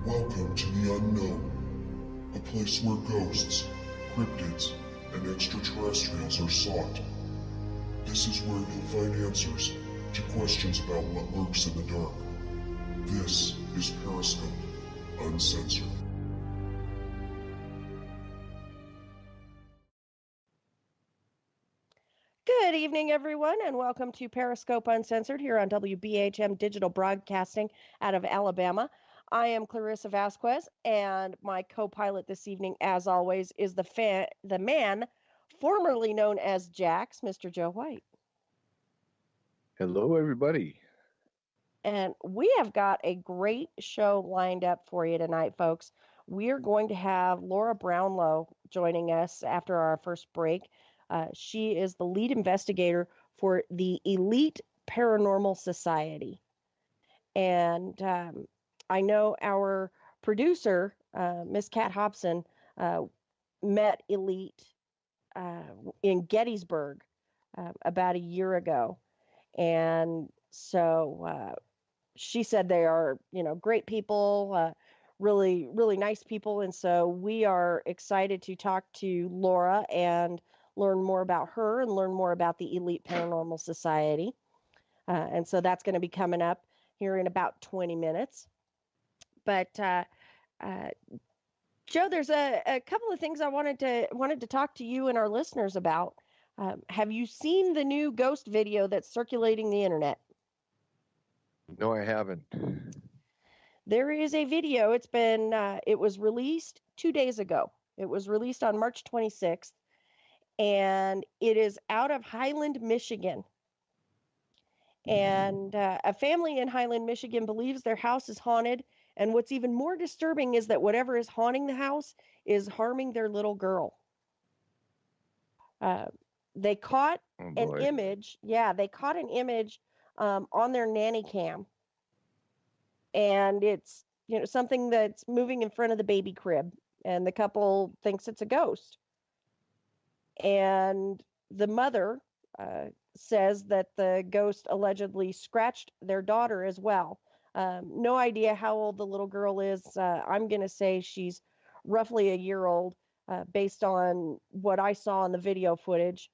Welcome to the unknown, a place where ghosts, cryptids, and extraterrestrials are sought. This is where you'll find answers to questions about what lurks in the dark. This is Periscope Uncensored. Good evening, everyone, and welcome to Periscope Uncensored here on WBHM Digital Broadcasting out of Alabama. I am Clarissa Vasquez, and my co-pilot this evening, as always, is the man formerly known as Jax, Mr. Joe White. Hello, everybody. And we have got a great show lined up for you tonight, folks. We're going to have Laura Brownlowe joining us after our first break. She is the lead investigator for the Elite Paranormal Society. And I know our producer, Miss Kat Hobson, met Elite in Gettysburg about a year ago. And so she said they are, great people, really, really nice people. And so we are excited to talk to Laura and learn more about her and learn more about the Elite Paranormal Society. And so that's going to be coming up here in about 20 minutes. But Joe, there's a couple of things I wanted to talk to you and our listeners about. Have you seen the new ghost video that's circulating the internet? No, I haven't. There is a video. It was released 2 days ago. It was released on March 26th, and it is out of Highland, Michigan. And a family in Highland, Michigan believes their house is haunted. And what's even more disturbing is that whatever is haunting the house is harming their little girl. They caught an image. Yeah, they caught an image on their nanny cam. And it's, something that's moving in front of the baby crib. And the couple thinks it's a ghost. And the mother says that the ghost allegedly scratched their daughter as well. No idea how old the little girl is. I'm going to say she's roughly a year old, based on what I saw in the video footage,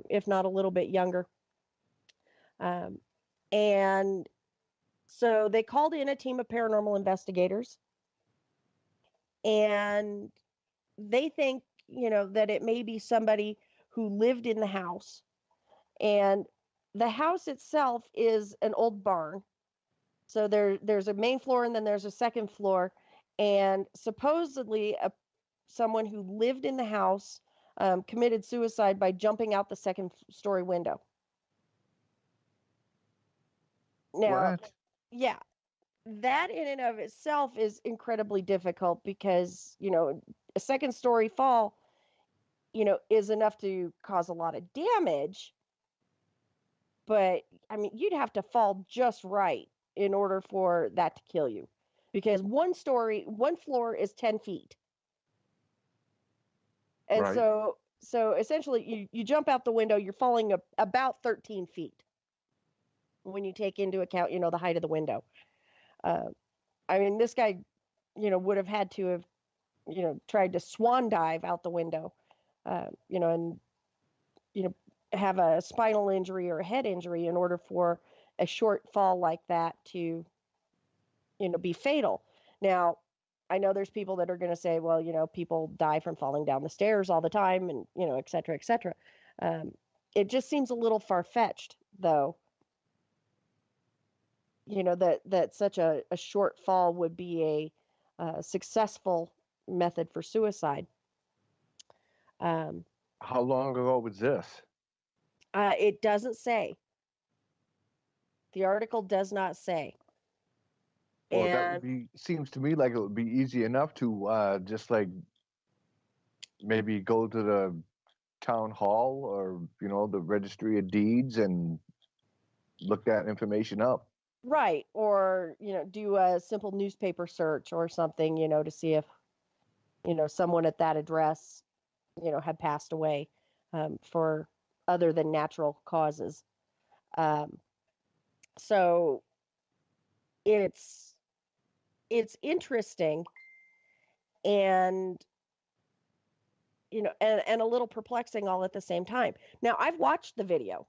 if not a little bit younger. And so they called in a team of paranormal investigators, and they think, that it may be somebody who lived in the house. And the house itself is an old barn. So there's a main floor and then there's a second floor. And supposedly someone who lived in the house committed suicide by jumping out the second story window. Now, what? Yeah, that in and of itself is incredibly difficult because, a second story fall, is enough to cause a lot of damage. But, you'd have to fall just right in order for that to kill you. Because one floor is 10 feet. And Right. so essentially you jump out the window, you're falling about 13 feet when you take into account, the height of the window. This guy, would have had to have, tried to swan dive out the window, and, have a spinal injury or a head injury in order for a short fall like that to, be fatal. Now, I know there's people that are going to say, well, people die from falling down the stairs all the time and, et cetera, et cetera. It just seems a little far-fetched, though, that such a short fall would be a successful method for suicide. How long ago was this? It doesn't say. The article does not say. Well, that would be, seems to me like it would be easy enough to just like maybe go to the town hall or, the registry of deeds and look that information up. Right. Or, do a simple newspaper search or something, to see if, someone at that address, had passed away for other than natural causes. So it's it's interesting and and a little perplexing all at the same time. Now, I've watched the video,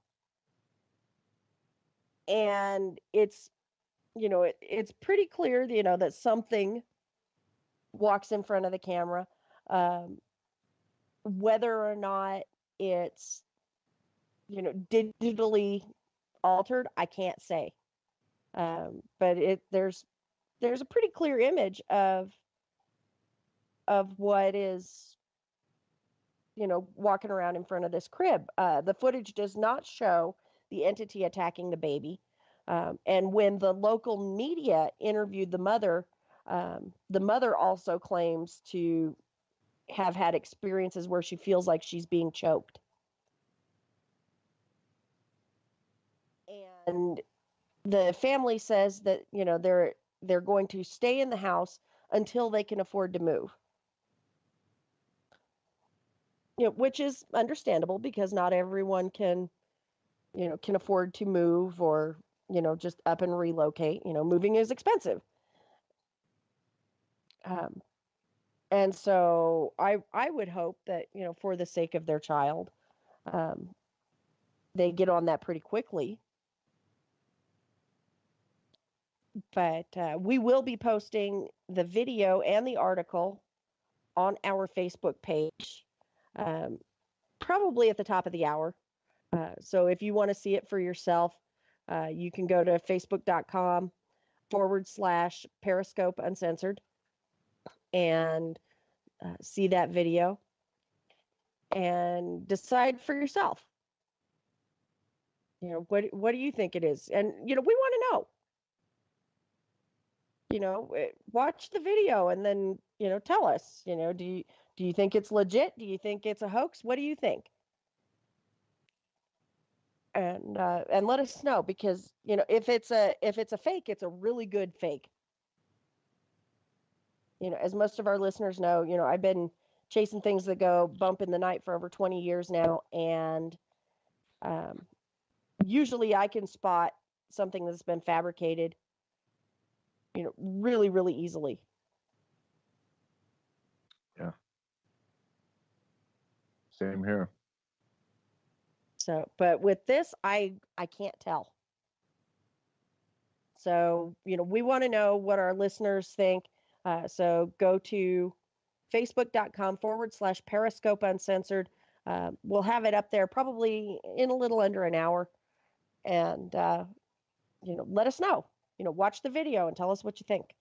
and it's it's pretty clear, that something walks in front of the camera. Whether or not it's digitally altered, I can't say. But there's a pretty clear image of what is walking around in front of this crib. The footage does not show the entity attacking the baby. And when the local media interviewed the mother also claims to have had experiences where she feels like she's being choked. And the family says that, they're going to stay in the house until they can afford to move. Which is understandable because not everyone can afford to move or, just up and relocate. Moving is expensive. And so I would hope that, for the sake of their child, they get on that pretty quickly. But we will be posting the video and the article on our Facebook page, probably at the top of the hour. So if you want to see it for yourself, you can go to facebook.com/Periscope Uncensored and see that video and decide for yourself. What do you think it is? And, we want to know. Watch the video and then, tell us, do you think it's legit? Do you think it's a hoax? What do you think? And let us know, because, if it's a fake, it's a really good fake. As most of our listeners know, I've been chasing things that go bump in the night for over 20 years now. And usually I can spot something that's been fabricated, really, really easily. Yeah. Same here. So, but with this, I can't tell. So, we want to know what our listeners think. So go to facebook.com/Periscope Uncensored. We'll have it up there probably in a little under an hour. And, let us know. Watch the video and tell us what you think.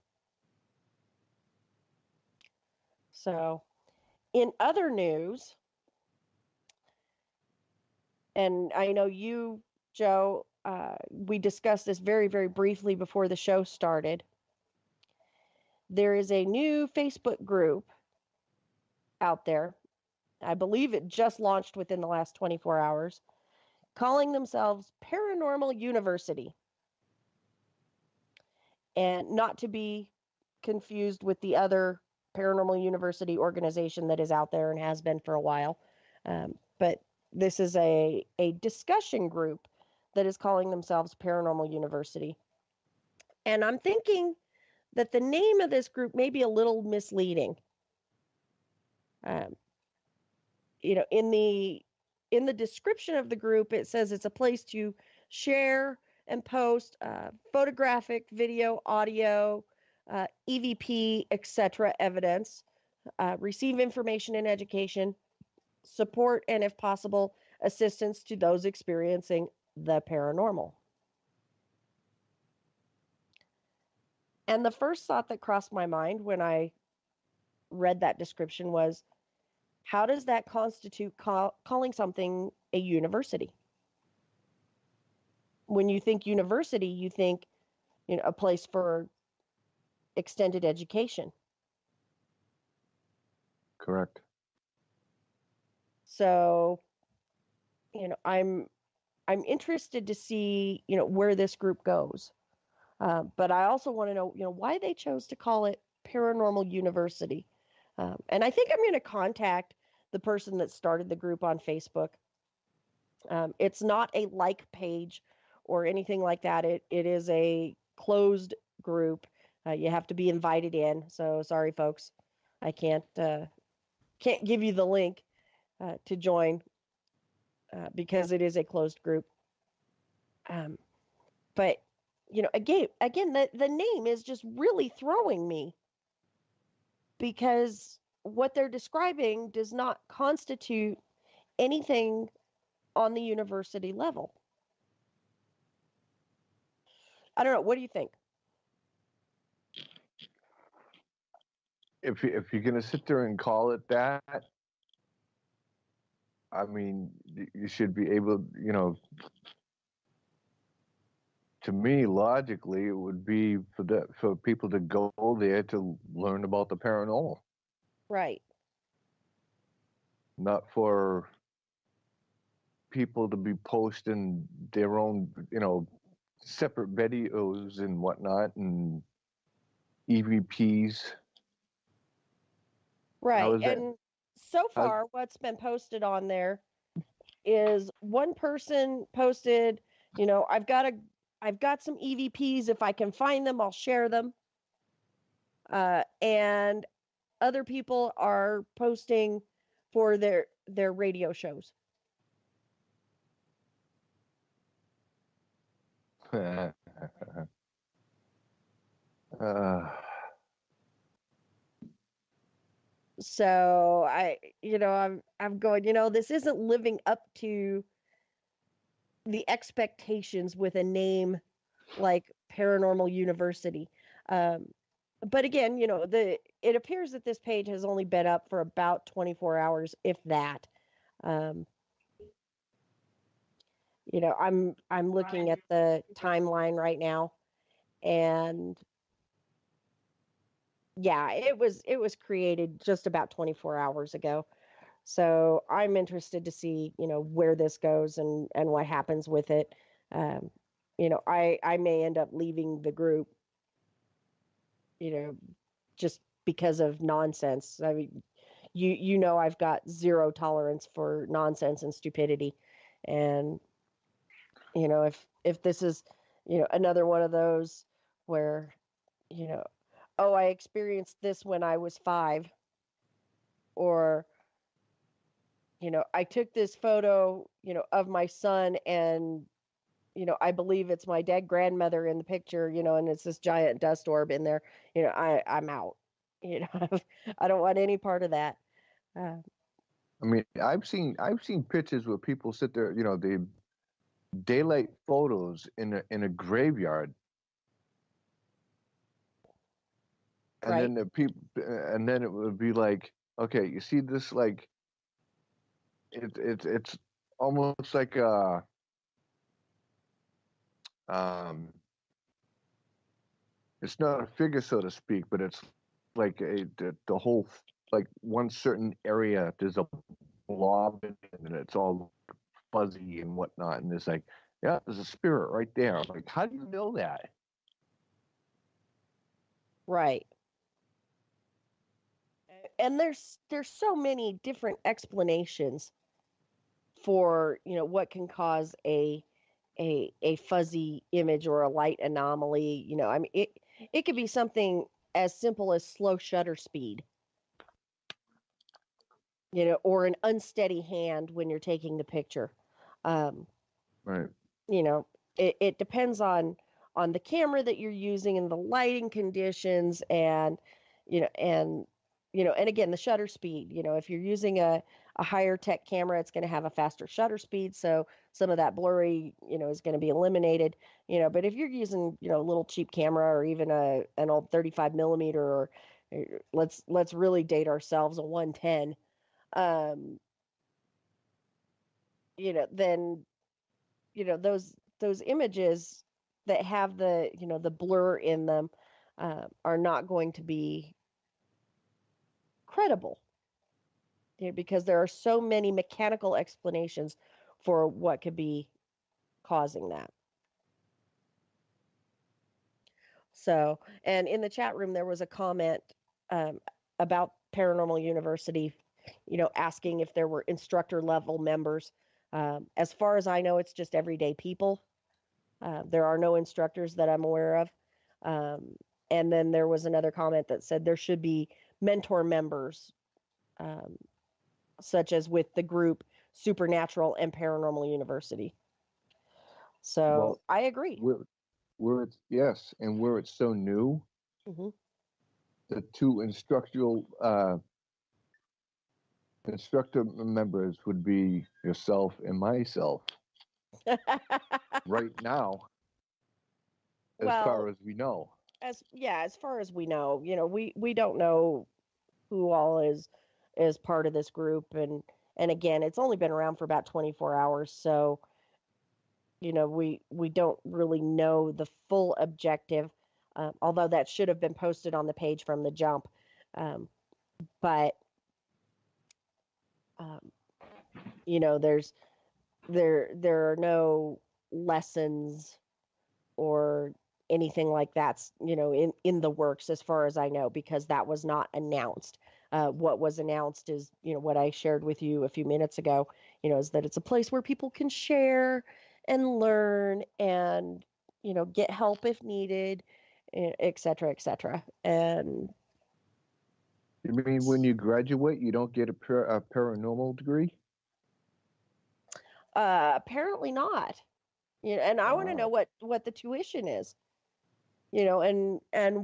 So, in other news, and I know you, Joe, we discussed this very, very briefly before the show started. There is a new Facebook group out there. I believe it just launched within the last 24 hours, calling themselves Paranormal University. And not to be confused with the other Paranormal University organization that is out there and has been for a while. But this is a discussion group that is calling themselves Paranormal University. And I'm thinking that the name of this group may be a little misleading. In the description of the group, it says it's a place to share and post photographic, video, audio, EVP, etc. evidence, receive information and education, support, and if possible, assistance to those experiencing the paranormal. And the first thought that crossed my mind when I read that description was, how does that constitute calling something a university? When you think university, you think, a place for extended education. Correct. So, I'm interested to see, where this group goes. But I also want to know, why they chose to call it Paranormal University. And I think I'm going to contact the person that started the group on Facebook. It's not a like page or anything like that. It is a closed group. You have to be invited in. So sorry, folks, I can't give you the link to join because it is a closed group. Um, but again, the name is just really throwing me because what they're describing does not constitute anything on the university level. I don't know. What do you think? If you're gonna sit there and call it that, I mean, you should be able, to me, logically, it would be for people to go there to learn about the paranormal. Right. Not for people to be posting their own, separate videos and whatnot and EVPs. Right. And so far, what's been posted on there is one person posted, I've got some EVPs. If I can find them, I'll share them. And other people are posting for their radio shows. So I'm going, this isn't living up to the expectations with a name like Paranormal University. But again, it appears that this page has only been up for about 24 hours, if that. I'm looking at the timeline right now, and yeah, it was created just about 24 hours ago. So I'm interested to see, where this goes and what happens with it. I may end up leaving the group, just because of nonsense. I mean, I've got zero tolerance for nonsense and stupidity. And, if this is, another one of those where, oh, I experienced this when I was 5, or, I took this photo, of my son, and, I believe it's my dead grandmother in the picture, and it's this giant dust orb in there, I'm out. I don't want any part of that. I mean, I've seen pictures where people sit there, the daylight photos in a graveyard, and right. then the people, and then it would be like, okay, you see this, like, it's almost like it's not a figure, so to speak, but it's like the whole, like, one certain area, there's a blob in it, and it's all fuzzy and whatnot, and it's like, yeah, there's a spirit right there. I'm like, how do you know that? Right. And there's so many different explanations for, what can cause a fuzzy image or a light anomaly. I mean, it could be something as simple as slow shutter speed, or an unsteady hand when you're taking the picture. Right. It depends on the camera that you're using and the lighting conditions, and and again, the shutter speed. If you're using a higher tech camera, it's going to have a faster shutter speed, so some of that blurry is going to be eliminated. But if you're using a little cheap camera, or even an old 35 millimeter, or let's really date ourselves, a 110, then those images that have the blur in them are not going to be credible, because there are so many mechanical explanations for what could be causing that. So, and in the chat room, there was a comment um, about Paranormal University, asking if there were instructor level members. As far as I know, it's just everyday people. There are no instructors that I'm aware of. And then there was another comment that said there should be mentor members, such as with the group Supernatural and Paranormal University. So I agree. Where it's yes, and where it's so new, the two instructor members would be yourself and myself. Right now, as far as we know. As far as we know, we don't know who all is part of this group, and again, it's only been around for about 24 hours, so we don't really know the full objective, although that should have been posted on the page from the jump. But there are no lessons or anything like that's in the works as far as I know, because that was not announced. What was announced is what I shared with you a few minutes ago, is that it's a place where people can share and learn and get help if needed, et cetera, et cetera. And you mean when you graduate you don't get a paranormal degree? Apparently not. And I want to know what the tuition is. And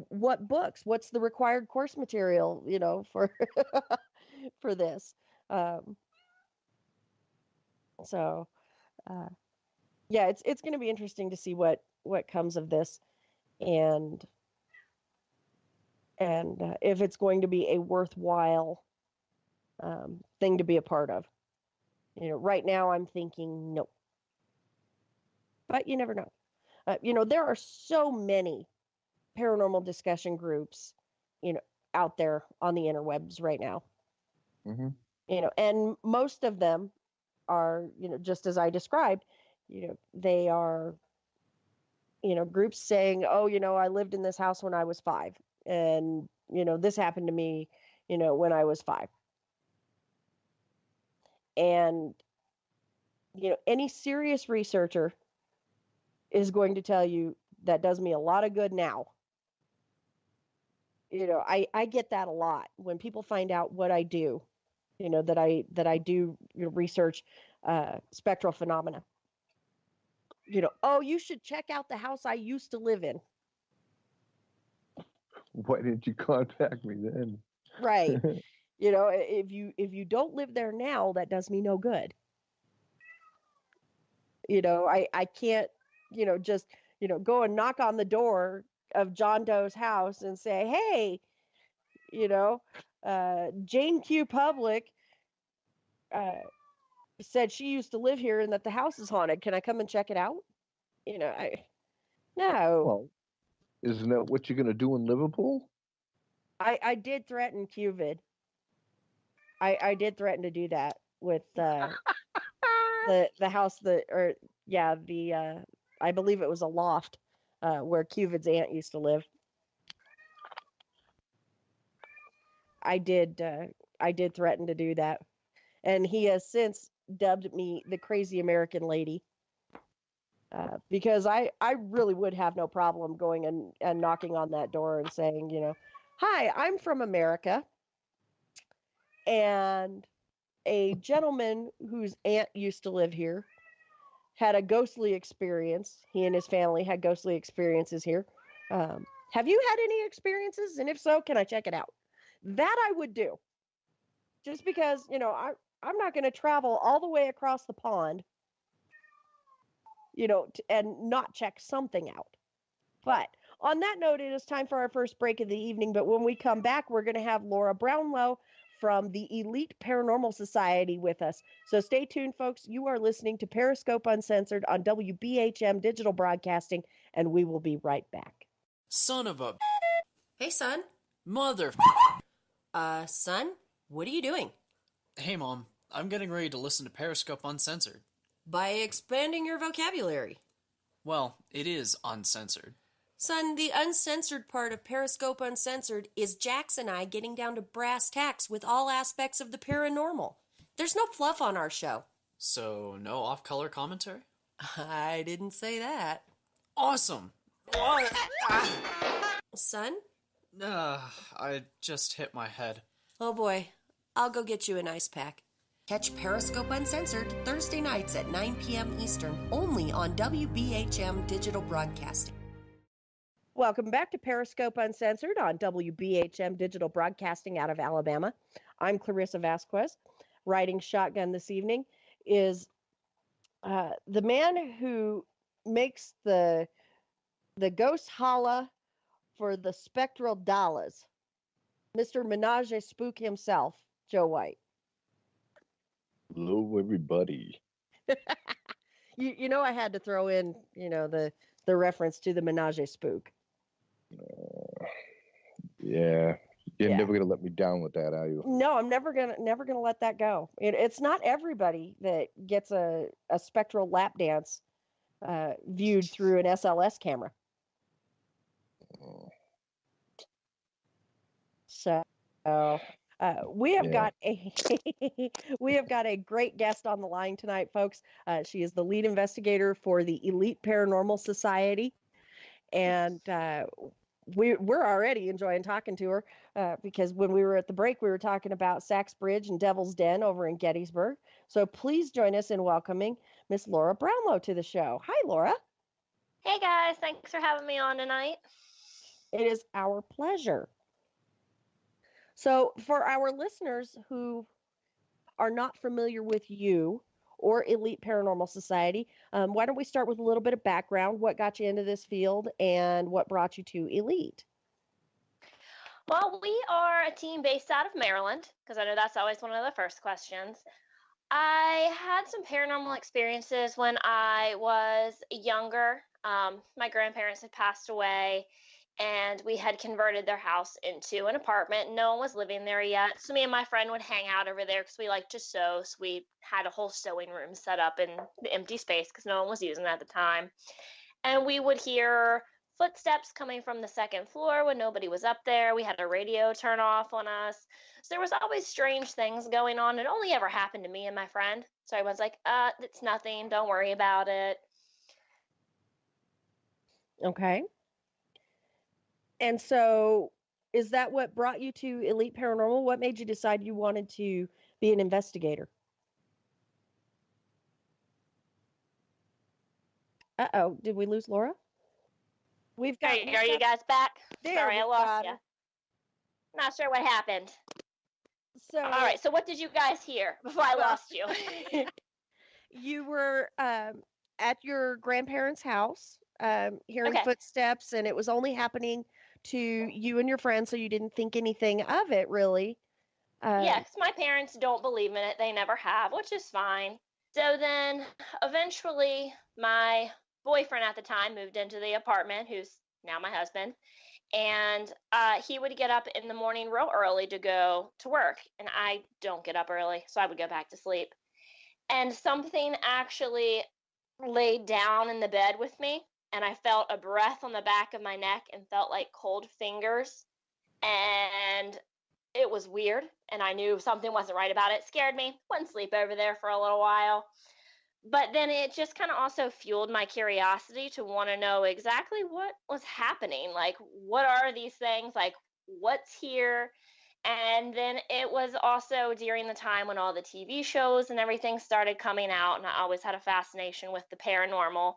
what books, what's the required course material, for for this. Yeah, it's going to be interesting to see what comes of this, and if it's going to be a worthwhile thing to be a part of. Right now I'm thinking no, but you never know. There are so many paranormal discussion groups, out there on the interwebs right now. And most of them are, just as I described, they are, groups saying, oh, I lived in this house when I was 5, and, this happened to me, when I was 5. And, any serious researcher is going to tell you that does me a lot of good now. I get that a lot when people find out what I do, that I do research spectral phenomena. Oh, you should check out the house I used to live in. Why didn't you contact me then? Right. If you don't live there now, that does me no good. I can't, just, go and knock on the door of John Doe's house and say, hey, Jane Q. Public said she used to live here and that the house is haunted. Can I come and check it out? No. Well, isn't that what you're going to do in Liverpool? I did threaten QVID. I did threaten to do that with the house I believe it was a loft where QVID's aunt used to live. I did threaten to do that, and he has since dubbed me the crazy American lady, because I really would have no problem going and knocking on that door and saying, hi, I'm from America, and a gentleman whose aunt used to live here had a ghostly experience. He and his family had ghostly experiences here. Have you had any experiences? And if so, can I check it out? That I would do. Just because, I'm not going to travel all the way across the pond, and not check something out. But on that note, it is time for our first break of the evening. But when we come back, we're going to have Laura Brownlowe from the Elite Paranormal Society with us. So stay tuned, folks. You are listening to Periscope Uncensored on WBHM Digital Broadcasting, and we will be right back. Son of a... Hey, son. Mother... Son, what are you doing? Hey, Mom. I'm getting ready to listen to Periscope Uncensored. By expanding your vocabulary. Well, it is uncensored. Son, the uncensored part of Periscope Uncensored is Jax and I getting down to brass tacks with all aspects of the paranormal. There's no fluff on our show. So, no off-color commentary? I didn't say that. Awesome! Son? I just hit my head. Oh boy. I'll go get you an ice pack. Catch Periscope Uncensored Thursday nights at 9 p.m. Eastern, only on WBHM Digital Broadcasting. Welcome back to Periscope Uncensored on WBHM Digital Broadcasting out of Alabama. I'm Clarissa Vasquez. Riding shotgun this evening is the man who makes the ghost holla for the spectral dollars, Mr. Menage a Spook himself, Joe White. Hello, everybody. You know I had to throw in, the reference to the Menage a Spook. Yeah, you're never gonna let me down with that, are you? No, I'm never gonna let that go. It's not everybody that gets a spectral lap dance viewed through an SLS camera. So we have got a great guest on the line tonight, folks. She is the lead investigator for the Elite Paranormal Society, and we're already enjoying talking to her because when we were at the break, we were talking about Sachs Bridge and Devil's Den over in Gettysburg. So please join us in welcoming Miss Laura Brownlowe to the show. Hi, Laura. Hey, guys. Thanks for having me on tonight. It is our pleasure. So for our listeners who are not familiar with you or Elite Paranormal Society, why don't we start with a little bit of background? What got you into this field and what brought you to Elite? Well, we are a team based out of Maryland, because I know that's always one of the first questions. I had some paranormal experiences when I was younger. My grandparents had passed away, and we had converted their house into an apartment. No one was living there yet, so me and my friend would hang out over there because we like to sew. So we had a whole sewing room set up in the empty space because no one was using it at the time. And we would hear footsteps coming from the second floor when nobody was up there. We had a radio turn off on us. So there was always strange things going on. It only ever happened to me and my friend. So I was like, it's nothing. Don't worry about it. Okay. And so is that what brought you to Elite Paranormal? What made you decide you wanted to be an investigator? Uh-oh, did we lose Laura? We've got. Are you guys back? There, sorry, I lost you. Not sure what happened. So, all right. So what did you guys hear before I lost you? You were at your grandparents' house, hearing footsteps, and it was only happening to you and your friends, so you didn't think anything of it, really. Yes, my parents don't believe in it. They never have, which is fine. So then eventually my boyfriend at the time moved into the apartment, who's now my husband, and he would get up in the morning real early to go to work, and I don't get up early, so I would go back to sleep. And something actually laid down in the bed with me, and I felt a breath on the back of my neck and felt like cold fingers, and it was weird, and I knew something wasn't right about it. It scared me. Wouldn't sleep over there for a little while. But then it just kind of also fueled my curiosity to want to know exactly what was happening. Like, what are these things? Like, what's here? And then it was also during the time when all the TV shows and everything started coming out, and I always had a fascination with the paranormal.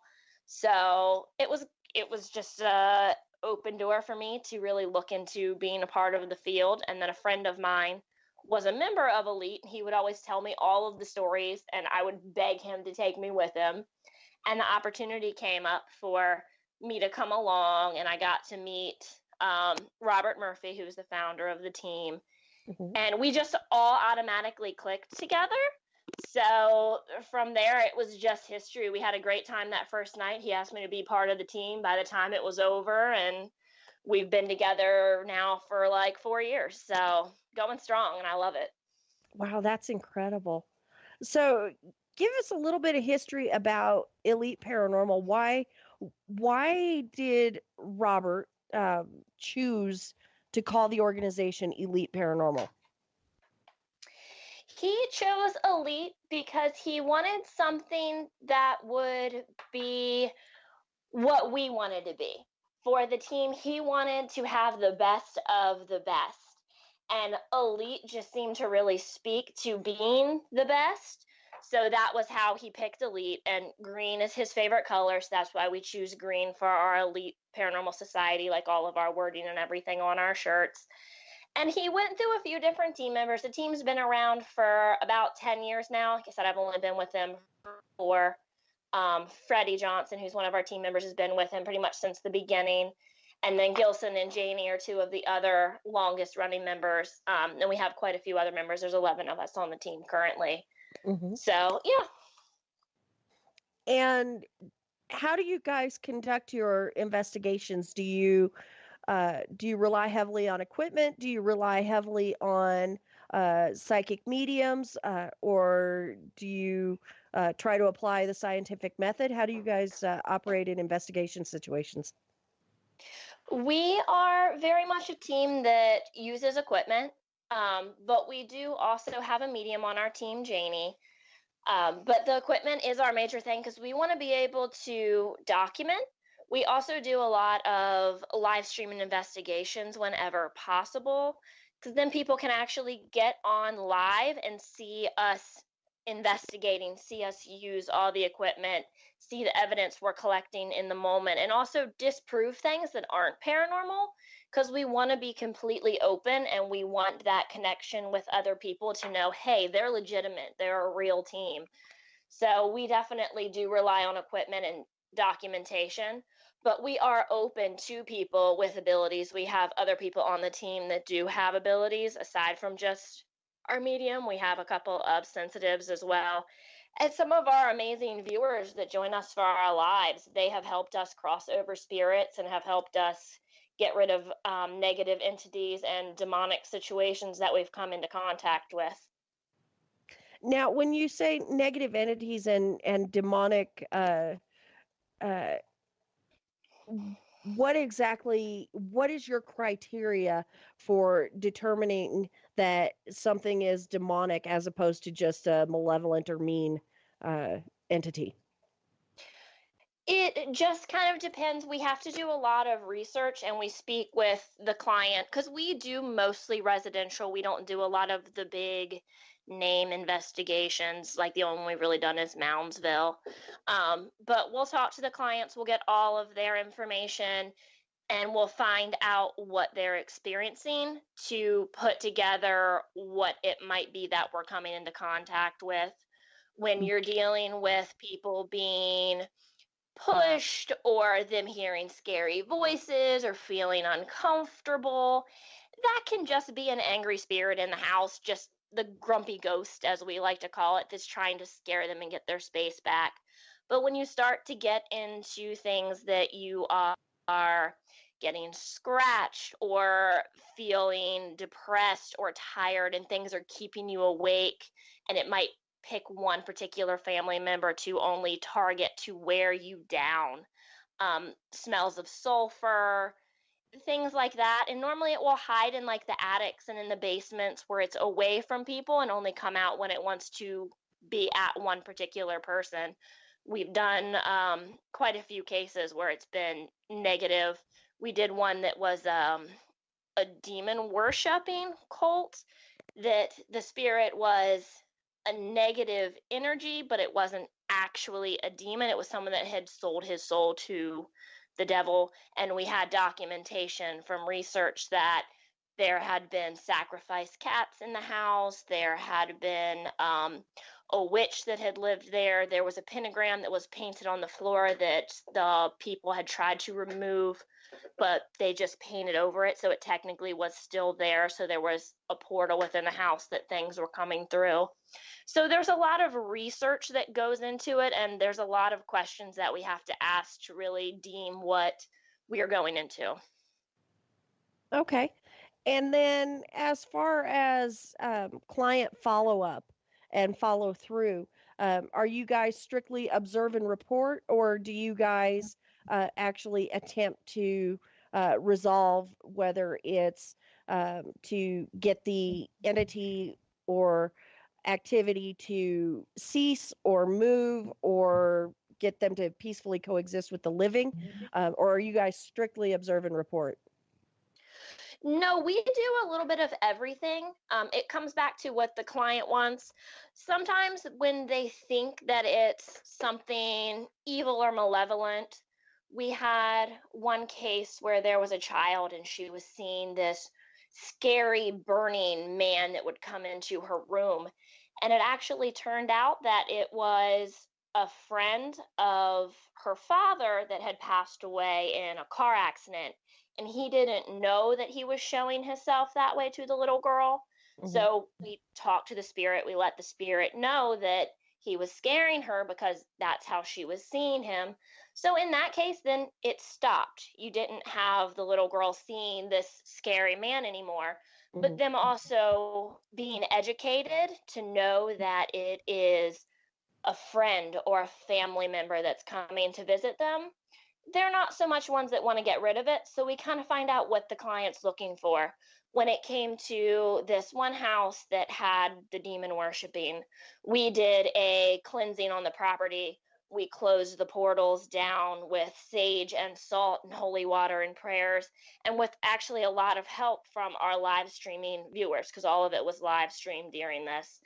So it was just a open door for me to really look into being a part of the field. And then a friend of mine was a member of Elite. He would always tell me all of the stories, and I would beg him to take me with him. And the opportunity came up for me to come along, and I got to meet Robert Murphy, who's the founder of the team. Mm-hmm. And we just all automatically clicked together. So from there, it was just history. We had a great time that first night. He asked me to be part of the team by the time it was over, and we've been together now for like 4 years. So going strong, and I love it. Wow, that's incredible. So give us a little bit of history about Elite Paranormal. Why did Robert choose to call the organization Elite Paranormal? He chose Elite because he wanted something that would be what we wanted to be. for the team, he wanted to have the best of the best. And Elite just seemed to really speak to being the best. So that was how he picked Elite. And green is his favorite color. So that's why we choose green for our Elite Paranormal Society, like all of our wording and everything on our shirts. And he went through a few different team members. The team's been around for about 10 years now. Like I said, I've only been with them for Freddie Johnson, who's one of our team members, has been with him pretty much since the beginning. And then Gilson and Janie are two of the other longest running members. And we have quite a few other members. There's 11 of us on the team currently. Mm-hmm. So, yeah. And how do you guys conduct your investigations? Do you rely heavily on equipment? Do you rely heavily on psychic mediums? Or do you try to apply the scientific method? How do you guys operate in investigation situations? We are very much a team that uses equipment, but we do also have a medium on our team, Janie. But the equipment is our major thing because we want to be able to document. We also do a lot of live streaming investigations whenever possible, because then people can actually get on live and see us investigating, see us use all the equipment, see the evidence we're collecting in the moment, and also disprove things that aren't paranormal, because we want to be completely open and we want that connection with other people to know, hey, they're legitimate, they're a real team. So we definitely do rely on equipment and documentation, but we are open to people with abilities. We have other people on the team that do have abilities aside from just our medium. We have a couple of sensitives as well. And some of our amazing viewers that join us for our lives, they have helped us cross over spirits and have helped us get rid of negative entities and demonic situations that we've come into contact with. Now, when you say negative entities and demonic, what is your criteria for determining that something is demonic as opposed to just a malevolent or mean entity? It just kind of depends. We have to do a lot of research and we speak with the client because we do mostly residential. We don't do a lot of the big name investigations. Like the only one we've really done is Moundsville. But we'll talk to the clients, we'll get all of their information, and we'll find out what they're experiencing to put together what it might be that we're coming into contact with. When you're dealing with people being pushed or them hearing scary voices or feeling uncomfortable, that can just be an angry spirit in the house, just the grumpy ghost, as we like to call it, that's trying to scare them and get their space back. But when you start to get into things that you are getting scratched or feeling depressed or tired and things are keeping you awake, and it might pick one particular family member to only target to wear you down. Smells of sulfur, things like that. And normally it will hide in like the attics and in the basements where it's away from people and only come out when it wants to be at one particular person. We've done quite a few cases where it's been negative. We did one that was a demon worshiping cult, that the spirit was a negative energy, but it wasn't actually a demon. It was someone that had sold his soul to the devil. And we had documentation from research that there had been sacrificed cats in the house. There had been a witch that had lived there. There was a pentagram that was painted on the floor that the people had tried to remove, but they just painted over it. So it technically was still there. So there was a portal within the house that things were coming through. So there's a lot of research that goes into it, and there's a lot of questions that we have to ask to really deem what we are going into. Okay. And then as far as client follow-up and follow through, are you guys strictly observe and report, or do you guys actually attempt to resolve, whether it's to get the entity or activity to cease or move or get them to peacefully coexist with the living, or are you guys strictly observe and report? No, we do a little bit of everything. It comes back to what the client wants. Sometimes when they think that it's something evil or malevolent, we had one case where there was a child and she was seeing this scary burning man that would come into her room. And it actually turned out that it was a friend of her father that had passed away in a car accident, and he didn't know that he was showing himself that way to the little girl. So we talked to the spirit. We let the spirit know that he was scaring her because that's how she was seeing him. So in that case, then it stopped. You didn't have the little girl seeing this scary man anymore, but them also being educated to know that it is a friend or a family member that's coming to visit them. They're not so much ones that want to get rid of it. So we kind of find out what the client's looking for. When it came to this one house that had the demon worshiping, we did a cleansing on the property. We closed the portals down with sage and salt and holy water and prayers, and with actually a lot of help from our live streaming viewers, because all of it was live streamed during this,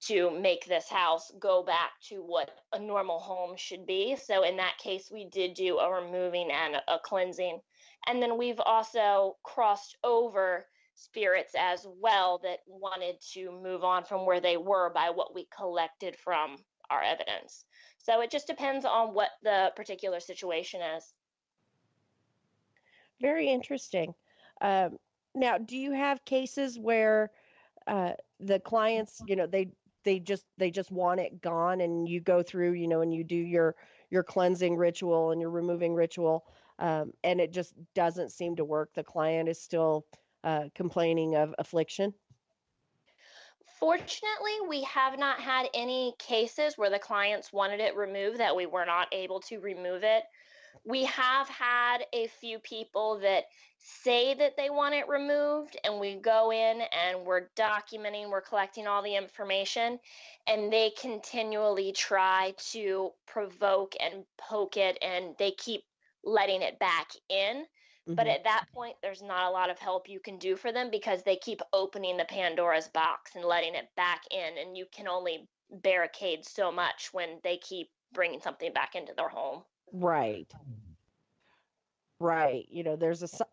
to make this house go back to what a normal home should be. So in that case, we did do a removing and a cleansing. And then we've also crossed over spirits as well that wanted to move on from where they were by what we collected from our evidence. So it just depends on what the particular situation is. Very interesting. Now, do you have cases where the clients, they just want it gone, and you go through, and you do your cleansing ritual and your removing ritual, and it just doesn't seem to work? The client is still complaining of affliction? Fortunately, we have not had any cases where the clients wanted it removed that we were not able to remove it. We have had a few people that say that they want it removed, and we go in and we're documenting, we're collecting all the information, and they continually try to provoke and poke it, and they keep letting it back in. But at that point, there's not a lot of help you can do for them because they keep opening the Pandora's box and letting it back in, and you can only barricade so much when they keep bringing something back into their home. Right. Right.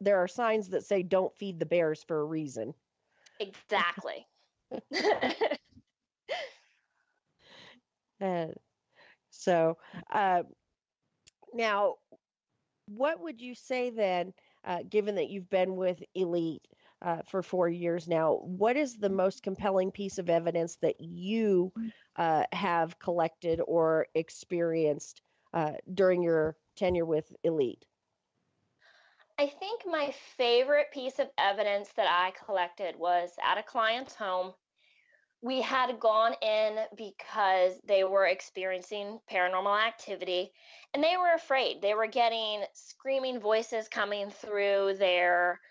There are signs that say don't feed the bears for a reason. Exactly. So, now, what would you say then, given that you've been with Elite for 4 years now, what is the most compelling piece of evidence that you have collected or experienced during your tenure with Elite? I think my favorite piece of evidence that I collected was at a client's home. We had gone in because they were experiencing paranormal activity and they were afraid. They were getting screaming voices coming through their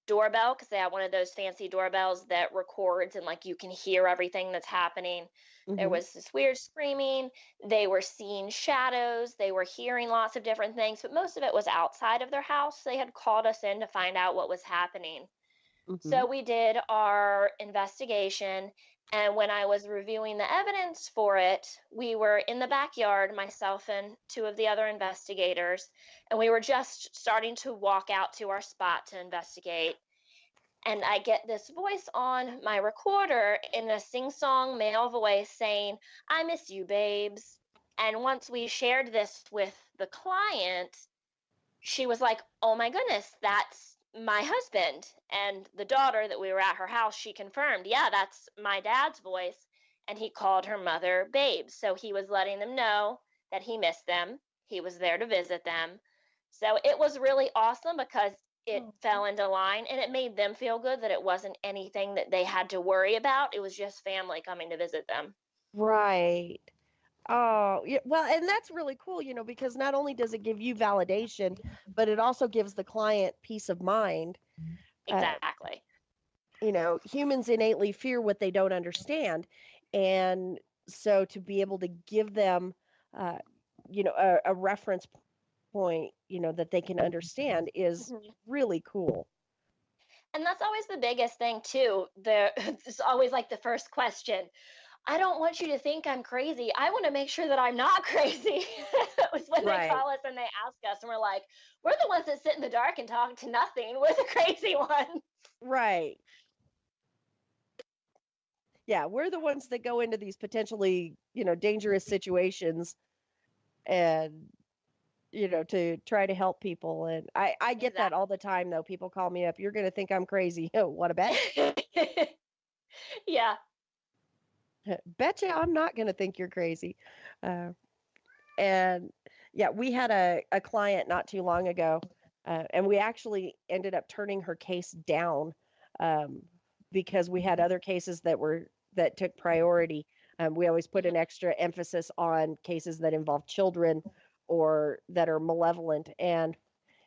doorbell, because they have one of those fancy doorbells that records and like you can hear everything that's happening. There was this weird screaming. They were seeing shadows. They were hearing lots of different things, but most of it was outside of their house. They had called us in to find out what was happening. So we did our investigation, and when I was reviewing the evidence for it, we were in the backyard, myself and two of the other investigators, and we were just starting to walk out to our spot to investigate. And I get this voice on my recorder in a sing-song male voice saying, "I miss you, babes." And once we shared this with the client, she was like, "Oh my goodness, that's my husband." And the daughter that we were at her house, she confirmed, "Yeah, that's my dad's voice." And he called her mother babes. So he was letting them know that he missed them. He was there to visit them. So it was really awesome because it fell into line, and it made them feel good that it wasn't anything that they had to worry about. It was just family coming to visit them. Right. Oh, yeah. Well, and that's really cool, because not only does it give you validation, but it also gives the client peace of mind. Exactly. Humans innately fear what they don't understand. And so to be able to give them a reference point, that they can understand is really cool. And that's always the biggest thing too. It's always like the first question. I don't want you to think I'm crazy. I want to make sure that I'm not crazy. It was when they call us and they ask us, and we're like, we're the ones that sit in the dark and talk to nothing. We're the crazy ones. Right. Yeah, we're the ones that go into these potentially, dangerous situations and, to try to help people. And I get that all the time, though. People call me up, you're going to think I'm crazy. What a bet? Yeah. Betcha I'm not going to think you're crazy. And yeah, we had a client not too long ago, and we actually ended up turning her case down because we had other cases that took priority. We always put an extra emphasis on cases that involve children or that are malevolent. And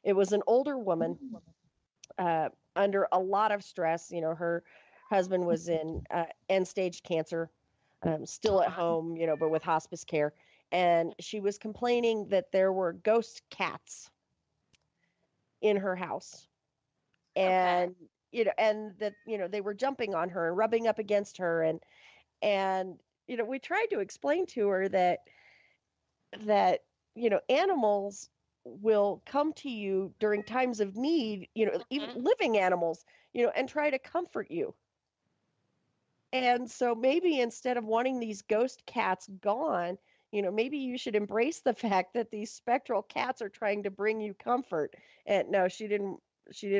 it was an older woman under a lot of stress. Her husband was in end-stage cancer, still at home, but with hospice care. And she was complaining that there were ghost cats in her house. And, and that, they were jumping on her and rubbing up against her. And, we tried to explain to her that, animals will come to you during times of need, even living animals, and try to comfort you. And so maybe instead of wanting these ghost cats gone, maybe you should embrace the fact that these spectral cats are trying to bring you comfort. And no, she didn't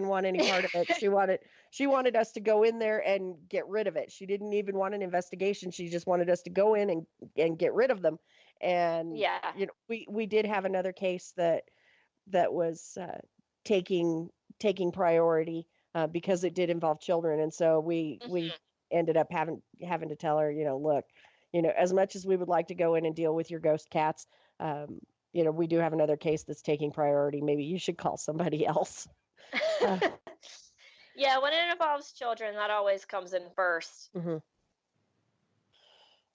want any part of it. She wanted us to go in there and get rid of it. She didn't even want an investigation. She just wanted us to go in and get rid of them. And we did have another case that was taking priority because it did involve children. And so we ended up having to tell her, look, as much as we would like to go in and deal with your ghost cats, we do have another case that's taking priority. Maybe you should call somebody else. Yeah, when it involves children, that always comes in first. Mm-hmm.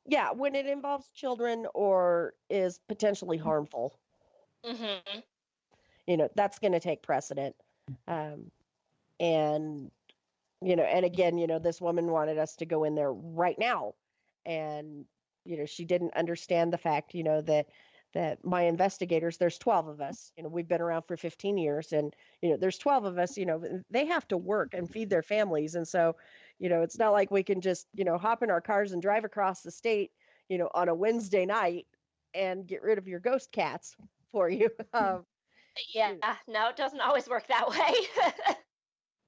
Yeah, when it involves children or is potentially harmful, that's going to take precedent. And and again, this woman wanted us to go in there right now. And, she didn't understand the fact, that my investigators, there's 12 of us, we've been around for 15 years and, there's 12 of us, they have to work and feed their families. And so, it's not like we can just, hop in our cars and drive across the state, on a Wednesday night and get rid of your ghost cats for you. No, it doesn't always work that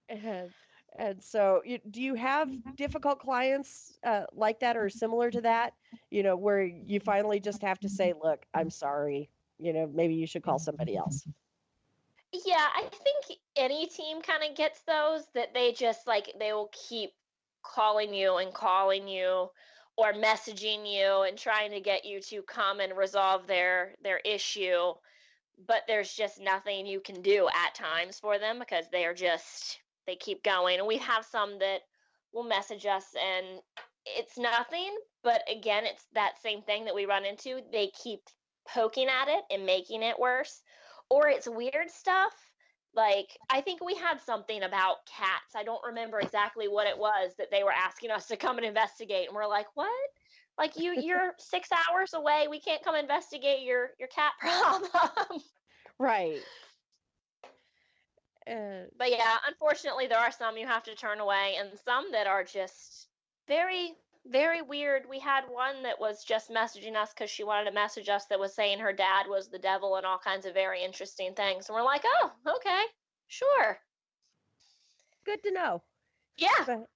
way. And so do you have difficult clients like that or similar to that, where you finally just have to say, look, I'm sorry, maybe you should call somebody else? Yeah, I think any team kind of gets those that they just they will keep calling you or messaging you and trying to get you to come and resolve their issue. But there's just nothing you can do at times for them because they keep going. And we have some that will message us and it's nothing, but again, it's that same thing that we run into. They keep poking at it and making it worse, or it's weird stuff. Like, I think we had something about cats. I don't remember exactly what it was that they were asking us to come and investigate. And we're like, what? Like, you're 6 hours away. We can't come investigate your cat problem. Right. But yeah, unfortunately, there are some you have to turn away and some that are just very, very weird. We had one that was just messaging us because she wanted to message us that was saying her dad was the devil and all kinds of very interesting things. And we're like, oh, okay, sure. Good to know. Yeah. But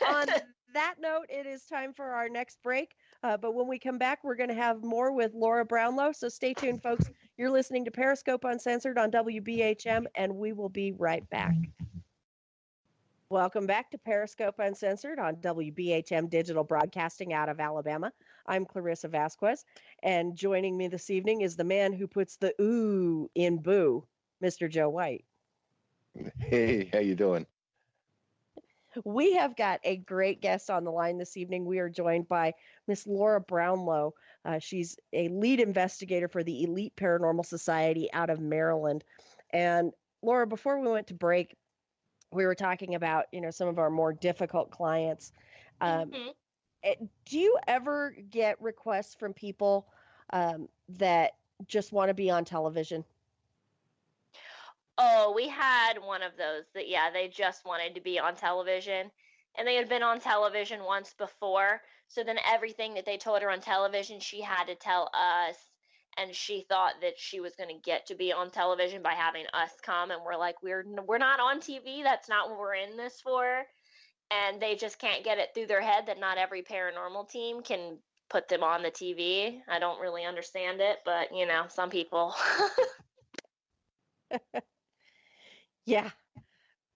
on that note, it is time for our next break. But when we come back, we're going to have more with Laura Brownlowe. So stay tuned, folks. You're listening to Periscope Uncensored on WBHM, and we will be right back. Welcome back to Periscope Uncensored on WBHM Digital Broadcasting out of Alabama. I'm Clarissa Vasquez, and joining me this evening is the man who puts the ooh in boo, Mr. Joe White. Hey, how you doing? We have got a great guest on the line this evening. We are joined by Miss Laura Brownlowe. She's a lead investigator for the Elite Paranormal Society out of Maryland. And Laura, before we went to break, we were talking about, some of our more difficult clients. Mm-hmm. Do you ever get requests from people that just want to be on television? Oh, we had one of those that, yeah, they just wanted to be on television. And they had been on television once before. So then everything that they told her on television, she had to tell us. And she thought that she was going to get to be on television by having us come. And we're like, we're not on TV. That's not what we're in this for. And they just can't get it through their head that not every paranormal team can put them on the TV. I don't really understand it, but, some people. Yeah,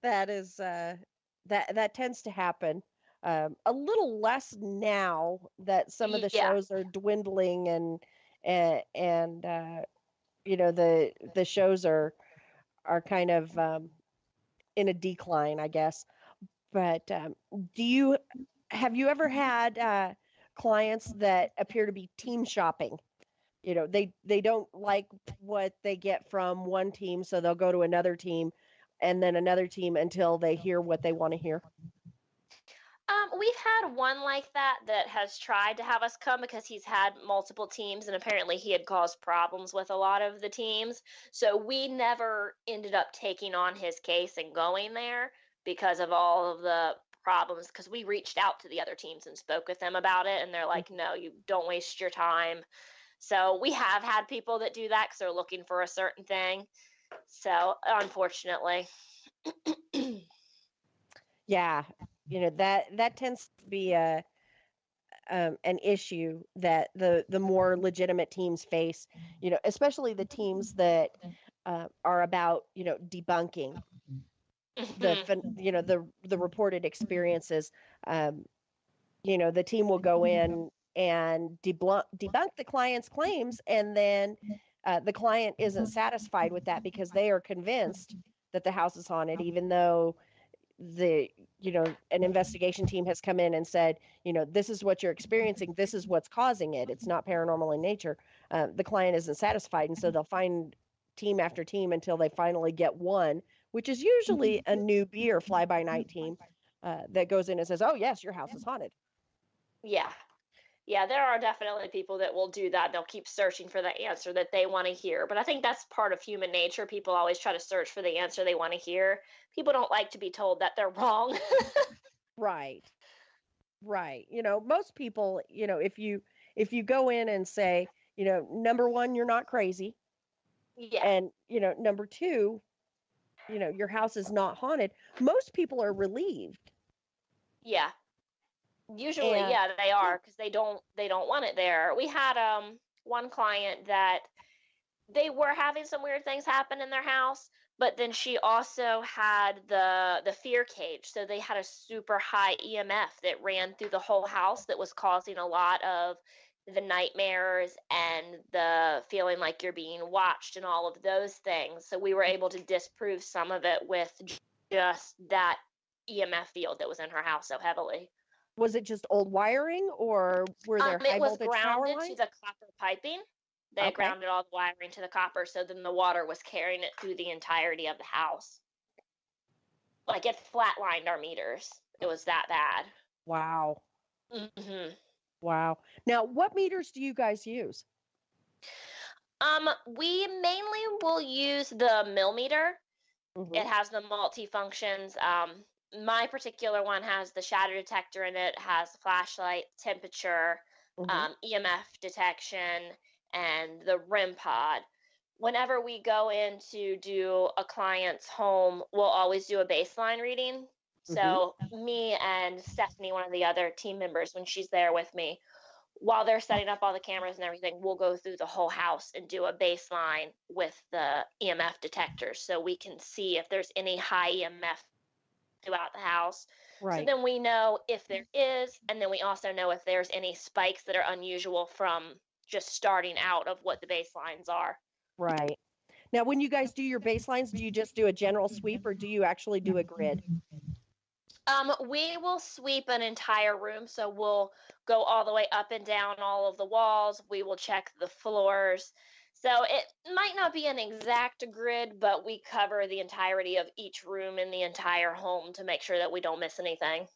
that is that tends to happen. A little less now that some of the Yeah. shows are dwindling and the shows are kind of in a decline, I guess. But have you ever had clients that appear to be team shopping? They don't like what they get from one team, so they'll go to another team and then another team until they hear what they want to hear. We've had one like that has tried to have us come because he's had multiple teams and apparently he had caused problems with a lot of the teams. So we never ended up taking on his case and going there because of all of the problems, because we reached out to the other teams and spoke with them about it and they're like, no, you don't waste your time. So we have had people that do that because they're looking for a certain thing. So unfortunately. Yeah, that tends to be an issue that the more legitimate teams face. Especially the teams that are about debunking the reported experiences. The team will go in and debunk the client's claims, and then the client isn't satisfied with that because they are convinced that the house is haunted, even though an investigation team has come in and said, this is what you're experiencing, this is what's causing it, it's not paranormal in nature. The client isn't satisfied, and so they'll find team after team until they finally get one, which is usually a newbie or fly-by-night team that goes in and says, oh yes, your house is haunted. Yeah, there are definitely people that will do that. They'll keep searching for the answer that they want to hear. But I think that's part of human nature. People always try to search for the answer they want to hear. People don't like to be told that they're wrong. Right. Most people, if you go in and say, number one, you're not crazy. Yeah. And, number two, your house is not haunted. Most people are relieved. Yeah. Usually, yeah, they are, because they don't want it there. We had one client that they were having some weird things happen in their house, but then she also had the fear cage. So they had a super high EMF that ran through the whole house that was causing a lot of the nightmares and the feeling like you're being watched and all of those things. So we were able to disprove some of it with just that EMF field that was in her house so heavily. Was it just old wiring, or were there high voltage power lines? It was grounded to the copper piping. They had grounded all the wiring to the copper, so then the water was carrying it through the entirety of the house. Like, it flatlined our meters. It was that bad. Wow. Mm-hmm. Wow. Now, what meters do you guys use? We mainly will use the millimeter. Mm-hmm. It has the multi-functions. My particular one has the shadow detector in it, has flashlight, temperature, EMF detection, and the REM pod. Whenever we go in to do a client's home, we'll always do a baseline reading. So me and Stephanie, one of the other team members, when she's there with me, while they're setting up all the cameras and everything, we'll go through the whole house and do a baseline with the EMF detectors so we can see if there's any high EMF throughout the house. Right. So then we know if there is, and then we also know if there's any spikes that are unusual from just starting out of what the baselines are. Right. Now, when you guys do your baselines, do you just do a general sweep or do you actually do a grid? We will sweep an entire room, so we'll go all the way up and down all of the walls. We will check the floors. So it might not be an exact grid, but we cover the entirety of each room in the entire home to make sure that we don't miss anything.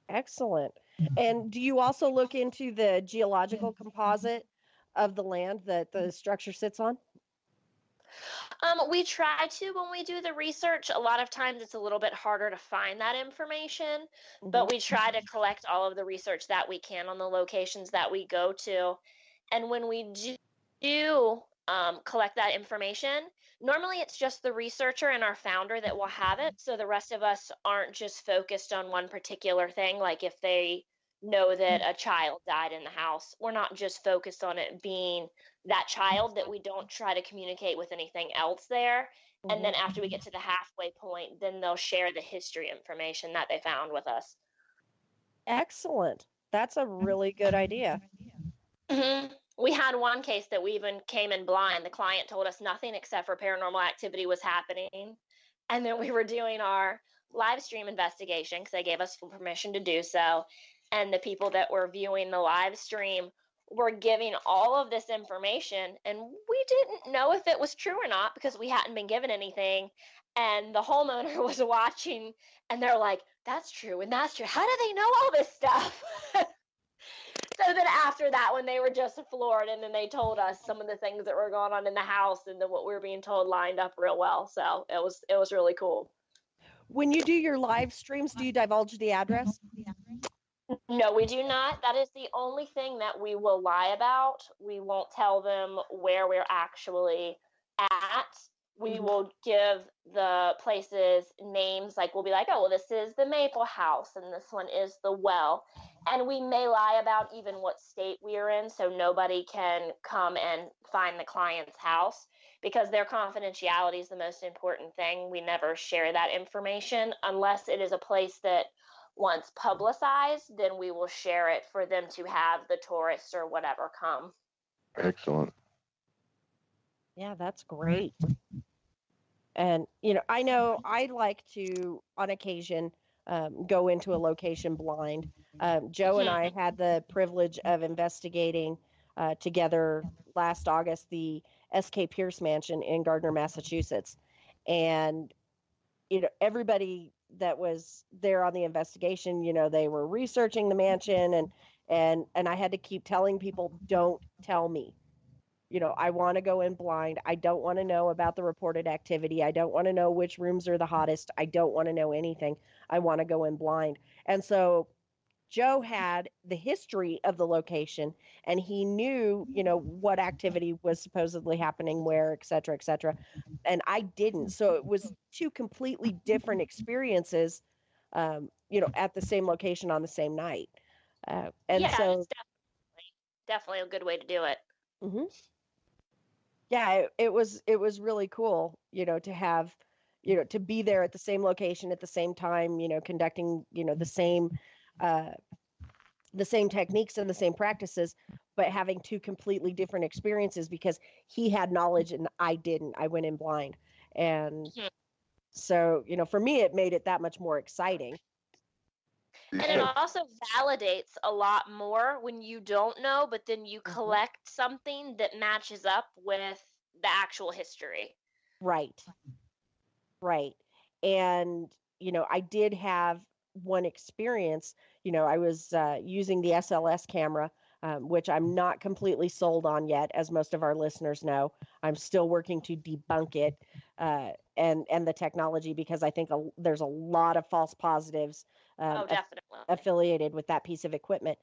Excellent. And do you also look into the geological composite of the land that the structure sits on? We try to when we do the research. A lot of times it's a little bit harder to find that information, Hmm. but we try to collect all of the research that we can on the locations that we go to. And when we do collect that information, normally it's just the researcher and our founder that will have it. So the rest of us aren't just focused on one particular thing. Like if they know that a child died in the house, we're not just focused on it being that child, that we don't try to communicate with anything else there. And Hmm. then after we get to the halfway point, then they'll share the history information that they found with us. Excellent. That's a really good idea. We had one case that we even came in blind. The client told us nothing except for paranormal activity was happening. And then we were doing our live stream investigation because they gave us full permission to do so. And the people that were viewing the live stream were giving all of this information. And we didn't know if it was true or not because we hadn't been given anything. And the homeowner was watching and they're like, that's true and that's true. How do they know all this stuff? So then after that, when they were just floored, and then they told us some of the things that were going on in the house, and then what we were being told lined up real well. So it was really cool. When you do your live streams, do you divulge the address? No, we do not. That is the only thing that we will lie about. We won't tell them where we're actually at. We Mhm. will give the places names, like we'll be like, oh, well, this is the Maple House and this one is the Well. And we may lie about even what state we are in so nobody can come and find the client's house because their confidentiality is the most important thing. We never share that information unless it is a place that once publicized, then we will share it for them to have the tourists or whatever come. Excellent. Yeah, that's great. And, I know I like to, on occasion, go into a location blind. Joe and I had the privilege of investigating together last August the S.K. Pierce Mansion in Gardner, Massachusetts. And, everybody that was there on the investigation, they were researching the mansion and I had to keep telling people, don't tell me. I want to go in blind. I don't want to know about the reported activity. I don't want to know which rooms are the hottest. I don't want to know anything. I want to go in blind. And so Joe had the history of the location and he knew, what activity was supposedly happening where, et cetera, et cetera. And I didn't. So it was two completely different experiences, at the same location on the same night. And Yeah, so, it's definitely a good way to do it. mhm. Yeah, it was really cool, to have, to be there at the same location at the same time, conducting, uh, the same techniques and the same practices, but having two completely different experiences because he had knowledge and I didn't. I went in blind. And so, for me, it made it that much more exciting. And it also validates a lot more when you don't know, but then you collect something that matches up with the actual history. Right. Right. And, I did have one experience, I was using the SLS camera, which I'm not completely sold on yet, as most of our listeners know. I'm still working to debunk it and the technology because I think there's a lot of false positives Definitely. affiliated with that piece of equipment.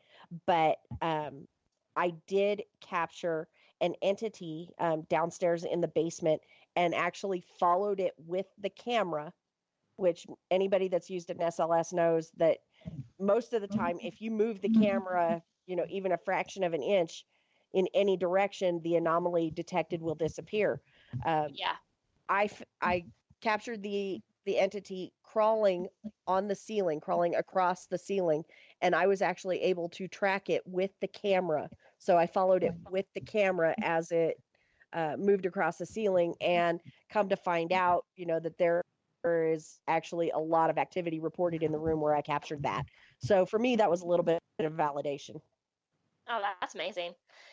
But I did capture an entity downstairs in the basement and actually followed it with the camera, which anybody that's used an SLS knows that most of the time, if you move the camera, even a fraction of an inch in any direction, the anomaly detected will disappear. Yeah. I captured the entity crawling on the ceiling, crawling across the ceiling, and I was actually able to track it with the camera. So I followed it with the camera as it moved across the ceiling, and come to find out, that there is actually a lot of activity reported in the room where I captured that. So for me, that was a little bit of validation. Oh, that's amazing.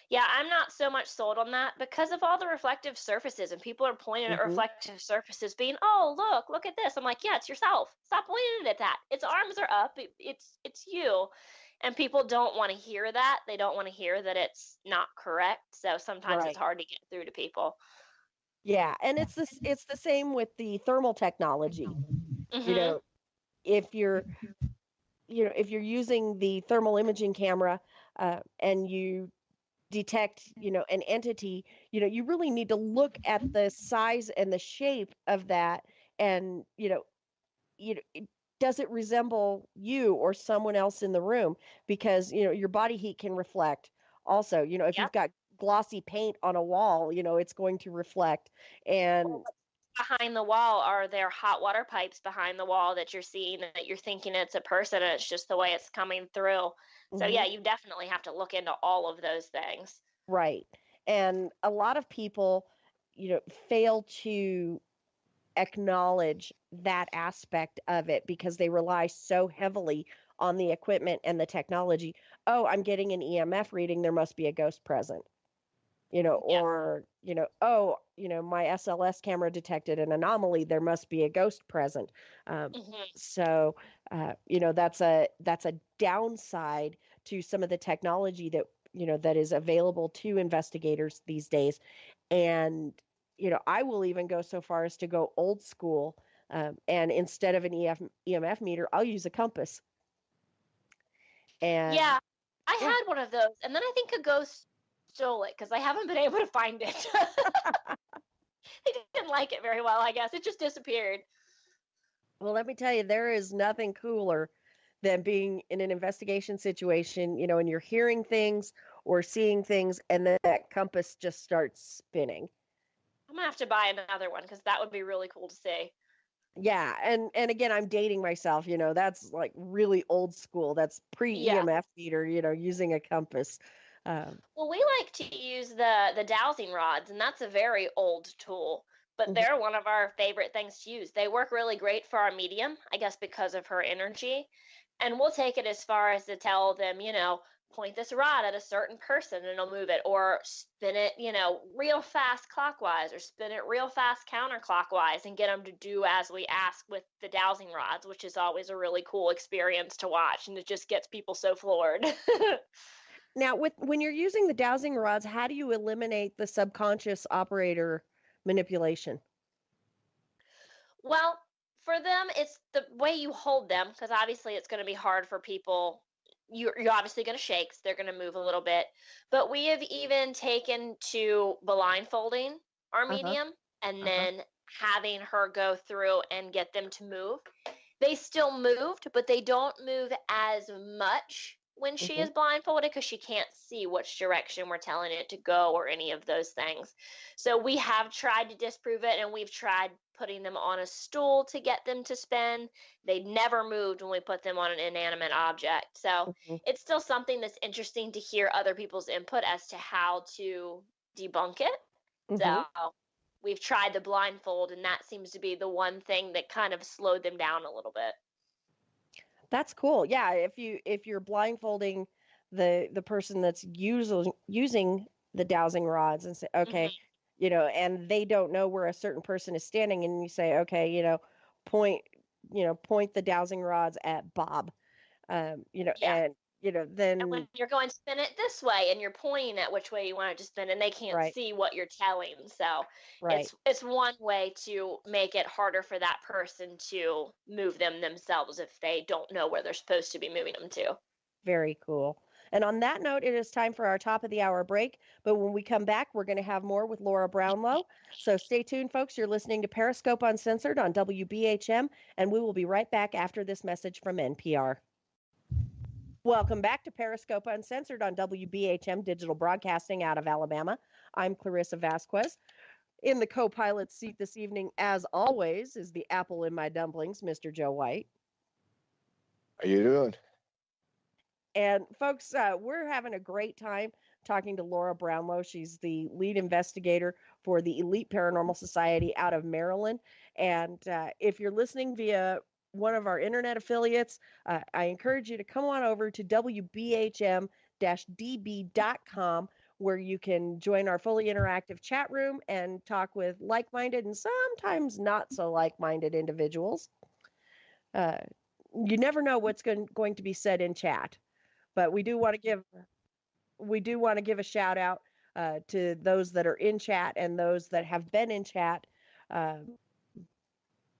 Yeah, I'm not so much sold on that because of all the reflective surfaces, and people are pointing at reflective surfaces being, oh, look at this. I'm like, yeah, it's yourself. Stop pointing at that. Its arms are up. It's you. And people don't want to hear that. They don't want to hear that it's not correct. So sometimes it's hard to get through to people. Yeah, and it's the same with the thermal technology. You know, if you're if you're using the thermal imaging camera and you detect an entity, you really need to look at the size and the shape of that, and does it resemble you or someone else in the room? Because your body heat can reflect also. If you've got glossy paint on a wall, it's going to reflect. And behind the wall, are there hot water pipes behind the wall that you're seeing that you're thinking it's a person and it's just the way it's coming through? So yeah, you definitely have to look into all of those things. Right. And a lot of people, fail to acknowledge that aspect of it because they rely so heavily on the equipment and the technology. Oh, I'm getting an EMF reading, there must be a ghost present. Or, oh, my SLS camera detected an anomaly, there must be a ghost present. So, that's a downside to some of the technology that, that is available to investigators these days. And, I will even go so far as to go old school. And instead of an EMF meter, I'll use a compass. And yeah, I had one of those. And then I think a ghost stole it because I haven't been able to find it. They didn't like it very well, I guess. It just disappeared. Well, let me tell you, there is nothing cooler than being in an investigation situation, and you're hearing things or seeing things, and then that compass just starts spinning. I'm gonna have to buy another one because that would be really cool to see. Yeah, and again, I'm dating myself. That's like really old school. That's pre-EMF meter. Using a compass. Well, we like to use the dowsing rods, and that's a very old tool, but they're one of our favorite things to use. They work really great for our medium, I guess because of her energy, and we'll take it as far as to tell them, point this rod at a certain person and it'll move it, or spin it, real fast clockwise, or spin it real fast counterclockwise, and get them to do as we ask with the dowsing rods, which is always a really cool experience to watch, and it just gets people so floored. Now, when you're using the dowsing rods, how do you eliminate the subconscious operator manipulation? Well, for them, it's the way you hold them, because obviously it's going to be hard for people. You're obviously going to shake, so they're going to move a little bit. But we have even taken to blindfolding our medium and then having her go through and get them to move. They still moved, but they don't move as much when she is blindfolded because she can't see which direction we're telling it to go or any of those things. So we have tried to disprove it, and we've tried putting them on a stool to get them to spin. They never moved when we put them on an inanimate object. So it's still something that's interesting to hear other people's input as to how to debunk it. So we've tried the blindfold, and that seems to be the one thing that kind of slowed them down a little bit. That's cool. Yeah, if you're blindfolding the person that's using the dowsing rods and say, okay, and they don't know where a certain person is standing, and you say, okay, point the dowsing rods at Bob, and then when you're going to spin it this way and you're pointing at which way you want it to spin, and they can't see what you're telling. So it's one way to make it harder for that person to move them themselves if they don't know where they're supposed to be moving them to. Very cool. And on that note, it is time for our top of the hour break. But when we come back, we're going to have more with Laura Brownlowe. So stay tuned, folks. You're listening to Periscope Uncensored on WBHM, and we will be right back after this message from NPR. Welcome back to Periscope Uncensored on WBHM Digital Broadcasting out of Alabama. I'm Clarissa Vasquez. In the co-pilot seat this evening, as always, is the apple in my dumplings, Mr. Joe White. How you doing? And folks, we're having a great time talking to Laura Brownlowe. She's the lead investigator for the Elite Paranormal Society out of Maryland. And if you're listening via one of our internet affiliates, I encourage you to come on over to WBHM-DB.com, where you can join our fully interactive chat room and talk with like-minded and sometimes not so like-minded individuals. You never know what's going to be said in chat, but we do want to give a shout out to those that are in chat and those that have been in chat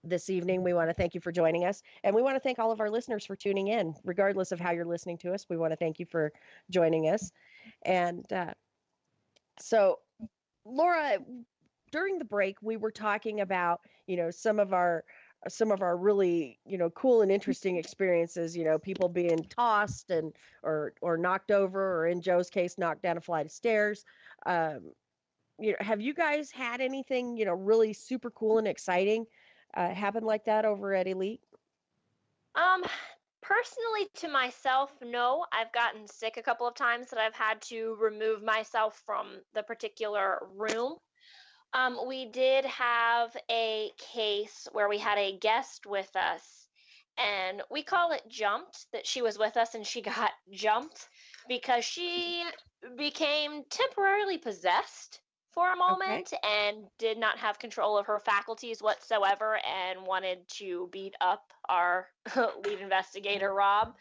this evening. We want to thank you for joining us, and we want to thank all of our listeners for tuning in, regardless of how you're listening to us. We want to thank you for joining us. And so, Laura, during the break, we were talking about, some of our really, cool and interesting experiences, people being tossed and or knocked over, or in Joe's case, knocked down a flight of stairs. Have you guys had anything, really super cool and exciting happen like that over at Elite? Personally, to myself, no. I've gotten sick a couple of times that I've had to remove myself from the particular room. We did have a case where we had a guest with us, and we call it jumped, that she was with us and she got jumped because she became temporarily possessed for a moment and did not have control of her faculties whatsoever and wanted to beat up our lead investigator, Rob,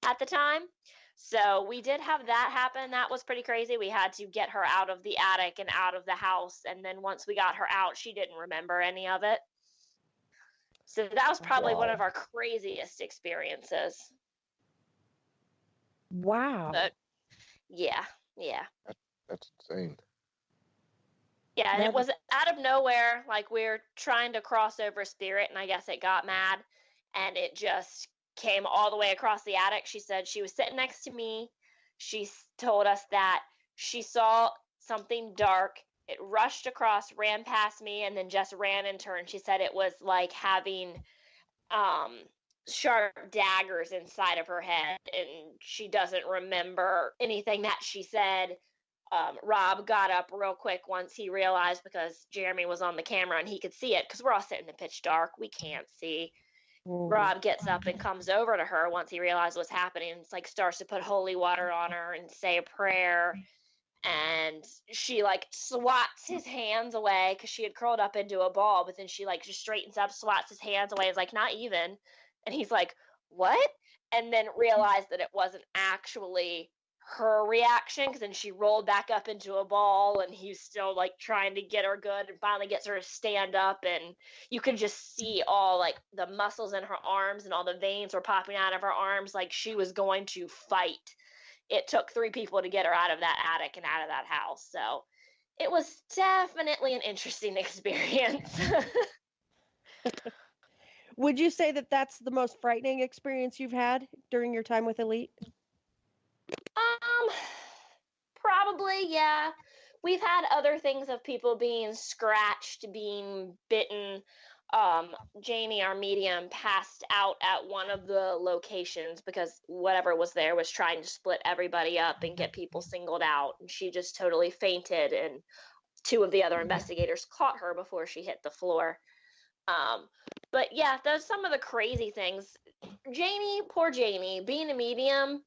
at the time. So we did have that happen. That was pretty crazy. We had to get her out of the attic and out of the house. And then once we got her out, she didn't remember any of it. So that was probably one of our craziest experiences. Wow. But yeah. That's insane. Yeah, and it was out of nowhere. Like, we're trying to cross over Spirit, and I guess it got mad, and it just came all the way across the attic. She said she was sitting next to me. She told us that she saw something dark. It rushed across, ran past me, and then just ran into her. And she said it was like having sharp daggers inside of her head, and she doesn't remember anything that she said. Rob got up real quick once he realized, because Jeremy was on the camera and he could see it, because we're all sitting in the pitch dark. We can't see. Rob gets up and comes over to her once he realized what's happening. It's like starts to put holy water on her and say a prayer. And she like swats his hands away because she had curled up into a ball, but then she like just straightens up, swats his hands away. It's like, not even. And he's like, what? And then realized that it wasn't actually her reaction, because then she rolled back up into a ball, and he's still like trying to get her good, and finally gets her to stand up, and you can just see all like the muscles in her arms and all the veins were popping out of her arms, like she was going to fight. It took 3 people to get her out of that attic and out of that house. So it was definitely an interesting experience. Would you say that that's the most frightening experience you've had during your time with Elite? Probably, yeah. We've had other things of people being scratched, being bitten. Jamie, our medium, passed out at one of the locations because whatever was there was trying to split everybody up and get people singled out. And she just totally fainted, and 2 of the other investigators caught her before she hit the floor. But yeah, those some of the crazy things. Jamie, poor Jamie, being a medium,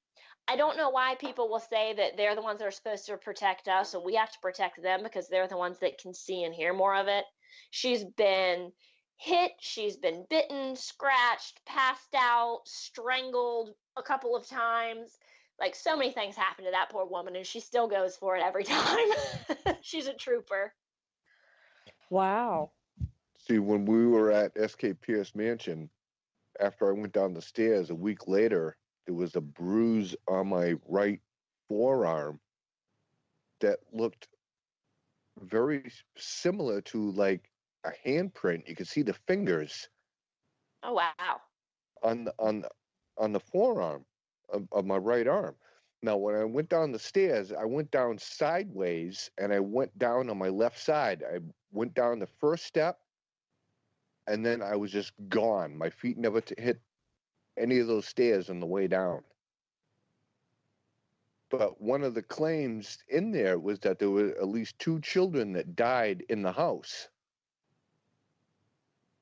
I don't know why people will say that they're the ones that are supposed to protect us, so we have to protect them because they're the ones that can see and hear more of it. She's been hit, she's been bitten, scratched, passed out, strangled a couple of times. Like, so many things happen to that poor woman, and she still goes for it every time. She's a trooper. Wow. See, when we were at S.K. Pierce Mansion, after I went down the stairs, a week later, there was a bruise on my right forearm that looked very similar to like a handprint. You could see the fingers. Oh, wow. On the forearm of my right arm. Now, when I went down the stairs, I went down sideways, and I went down on my left side. I went down the first step, and then I was just gone. My feet never hit any of those stairs on the way down. But one of the claims in there was that there were at least 2 children that died in the house.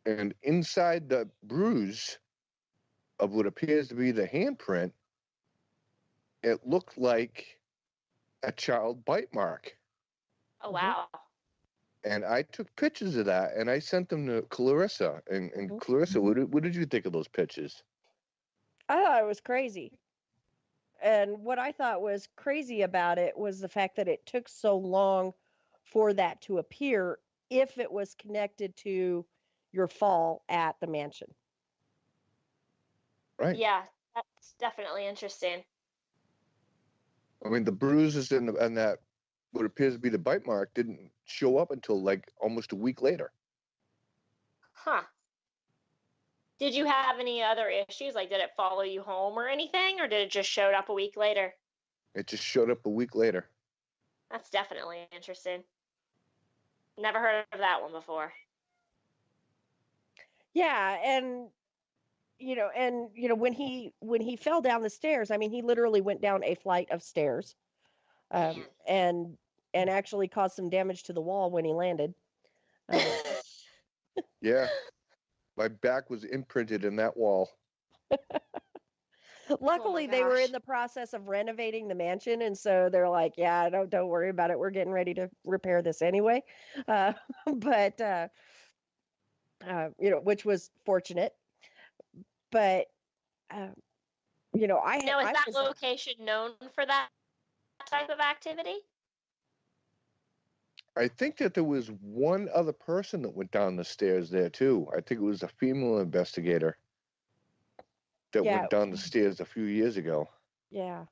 And inside the bruise of what appears to be the handprint, it looked like a child bite mark. Oh, wow. And I took pictures of that, and I sent them to Clarissa. And Clarissa, what did you think of those pictures? I thought it was crazy. And what I thought was crazy about it was the fact that it took so long for that to appear if it was connected to your fall at the mansion. Right. Yeah, that's definitely interesting. I mean, the bruises and that what appears to be the bite mark didn't show up until like almost a week later. Huh. Did you have any other issues? Like, did it follow you home or anything, or did it just show up a week later? It just showed up a week later. That's definitely interesting. Never heard of that one before. Yeah, and when he fell down the stairs, I mean, he literally went down a flight of stairs, and actually caused some damage to the wall when he landed. Yeah, my back was imprinted in that wall. Luckily, they were in the process of renovating the mansion, and so they're like, "Yeah, don't worry about it. We're getting ready to repair this anyway." But which was fortunate. But I is that location known for that type of activity? I think that there was one other person that went down the stairs there too. I think it was a female investigator that went down the stairs a few years ago. Yeah.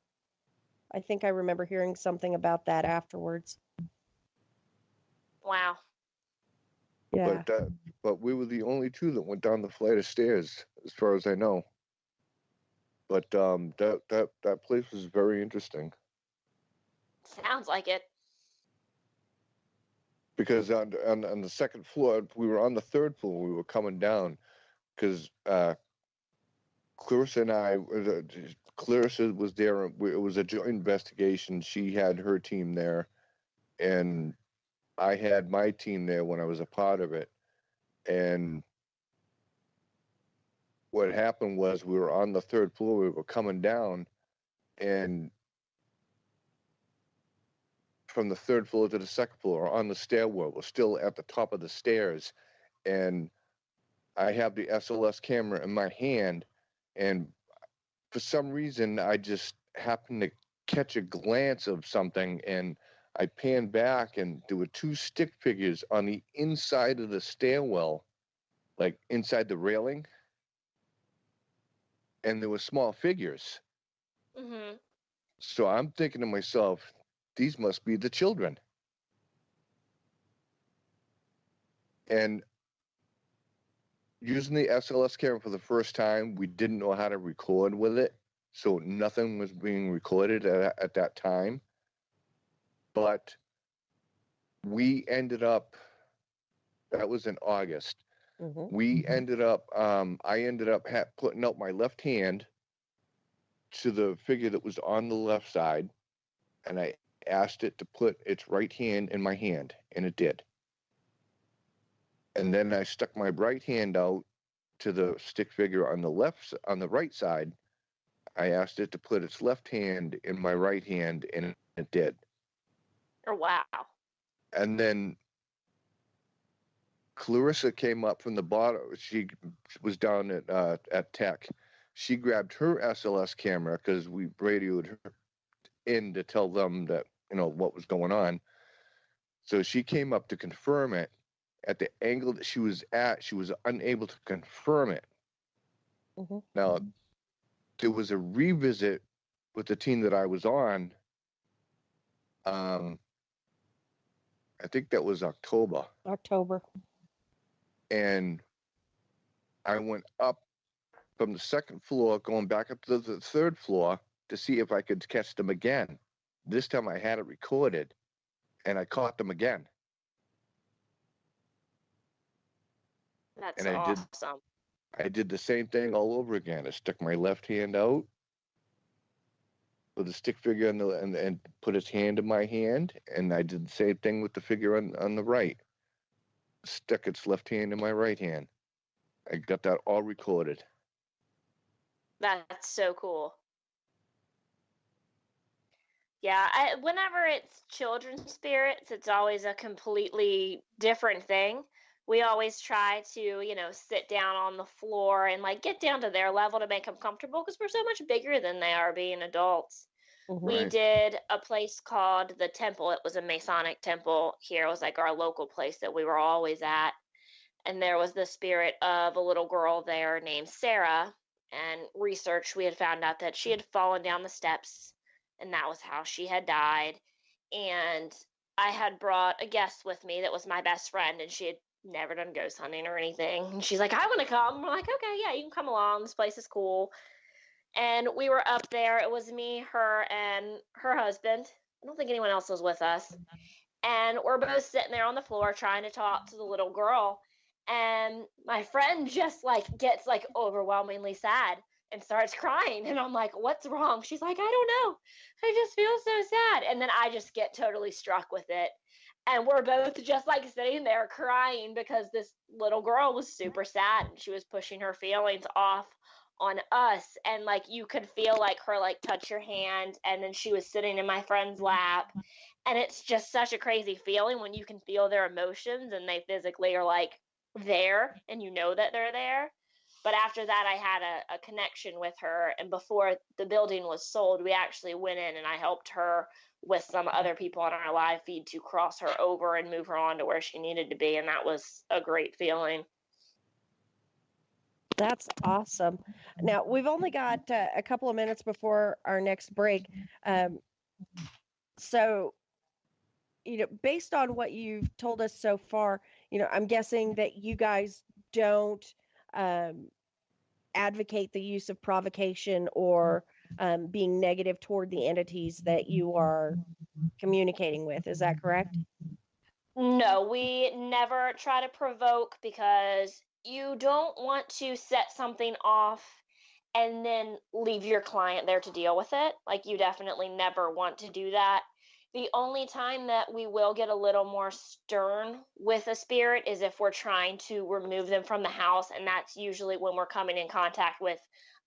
I think I remember hearing something about that afterwards. Wow. Yeah. But we were the only two that went down the flight of stairs, as far as I know. But that place was very interesting. Sounds like it. Because on the second floor, we were on the third floor. We were coming down because Clarissa and I, Clarissa was there. It was a joint investigation. She had her team there, and I had my team there when I was a part of it. And what happened was we were on the third floor. We were coming down, and from the third floor to the second floor on the stairwell, we're still at the top of the stairs, and I have the SLS camera in my hand, and for some reason I just happened to catch a glance of something, and I panned back, and there were two stick figures on the inside of the stairwell, like inside the railing, and there were small figures. Mm-hmm. So I'm thinking to myself, these must be the children. And using the SLS camera for the first time, we didn't know how to record with it, so nothing was being recorded at that time. But we ended up, that was in August. Mm-hmm. We ended up, I ended up putting out my left hand to the figure that was on the left side, and I asked it to put its right hand in my hand, and it did. And then I stuck my right hand out to the stick figure on the right side. I asked it to put its left hand in my right hand, and it did. Oh, wow. And then Clarissa came up from the bottom. She was down at Tech. She grabbed her SLS camera because we radioed her in to tell them that, what was going on. So she came up to confirm it. At the angle that she was at, she was unable to confirm it. Mm-hmm. Now, there was a revisit with the team that I was on. I think that was October. And I went up from the second floor, going back up to the third floor to see if I could catch them again. This time I had it recorded, and I caught them again. That's awesome. I did the same thing all over again. I stuck my left hand out with the stick figure and put its hand in my hand, and I did the same thing with the figure on the right. Stuck its left hand in my right hand. I got that all recorded. That's so cool. Yeah, whenever it's children's spirits, it's always a completely different thing. We always try to, sit down on the floor and like get down to their level to make them comfortable because we're so much bigger than they are being adults. We Right. did a place called the Temple. It was a Masonic temple here. It was like our local place that we were always at. And there was the spirit of a little girl there named Sarah. And research, we had found out that she had fallen down the steps, and that was how she had died. And I had brought a guest with me that was my best friend, and she had never done ghost hunting or anything. And she's like, I want to come. We're like, okay, yeah, you can come along. This place is cool. And we were up there. It was me, her, and her husband. I don't think anyone else was with us. And we're both sitting there on the floor trying to talk to the little girl. And my friend just like gets like overwhelmingly sad and starts crying. And I'm like, what's wrong? She's like, I don't know. I just feel so sad. And then I just get totally struck with it. And we're both just like sitting there crying because this little girl was super sad and she was pushing her feelings off on us. And like you could feel like her like touch your hand, and then she was sitting in my friend's lap. And it's just such a crazy feeling when you can feel their emotions and they physically are like there and you know that they're there. But after that, I had a connection with her. And before the building was sold, we actually went in and I helped her with some other people on our live feed to cross her over and move her on to where she needed to be. And that was a great feeling. That's awesome. Now, we've only got a couple of minutes before our next break. So, based on what you've told us so far, I'm guessing that you guys don't advocate the use of provocation or being negative toward the entities that you are communicating with. Is that correct? No, we never try to provoke because you don't want to set something off and then leave your client there to deal with it. Like, you definitely never want to do that. The only time that we will get a little more stern with a spirit is if we're trying to remove them from the house, and that's usually when we're coming in contact with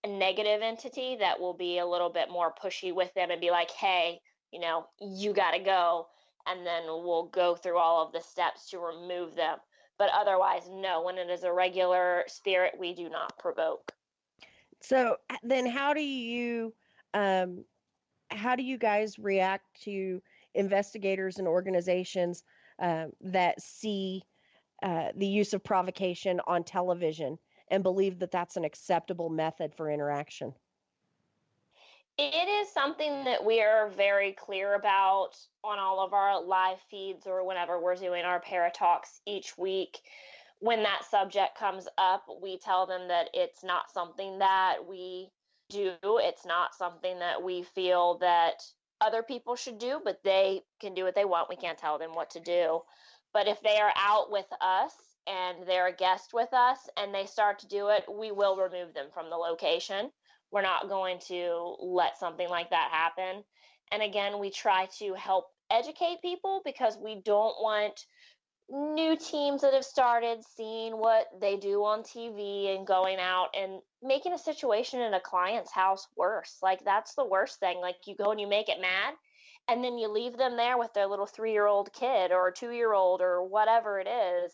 a negative entity that will be a little bit more pushy with them and be like, hey, you got to go, and then we'll go through all of the steps to remove them. But otherwise, no, when it is a regular spirit, we do not provoke. So then how do you guys react to investigators and organizations that see the use of provocation on television and believe that that's an acceptable method for interaction? It is something that we are very clear about on all of our live feeds or whenever we're doing our paratalks each week. When that subject comes up, we tell them that it's not something that we do. It's not something that we feel that other people should do, but they can do what they want. We can't tell them what to do. But if they are out with us and they're a guest with us and they start to do it, we will remove them from the location. We're not going to let something like that happen. And again, we try to help educate people because we don't want new teams that have started seeing what they do on TV and going out and making a situation in a client's house worse. Like, that's the worst thing. Like, you go and you make it mad, and then you leave them there with their little 3-year-old kid or 2-year-old or whatever it is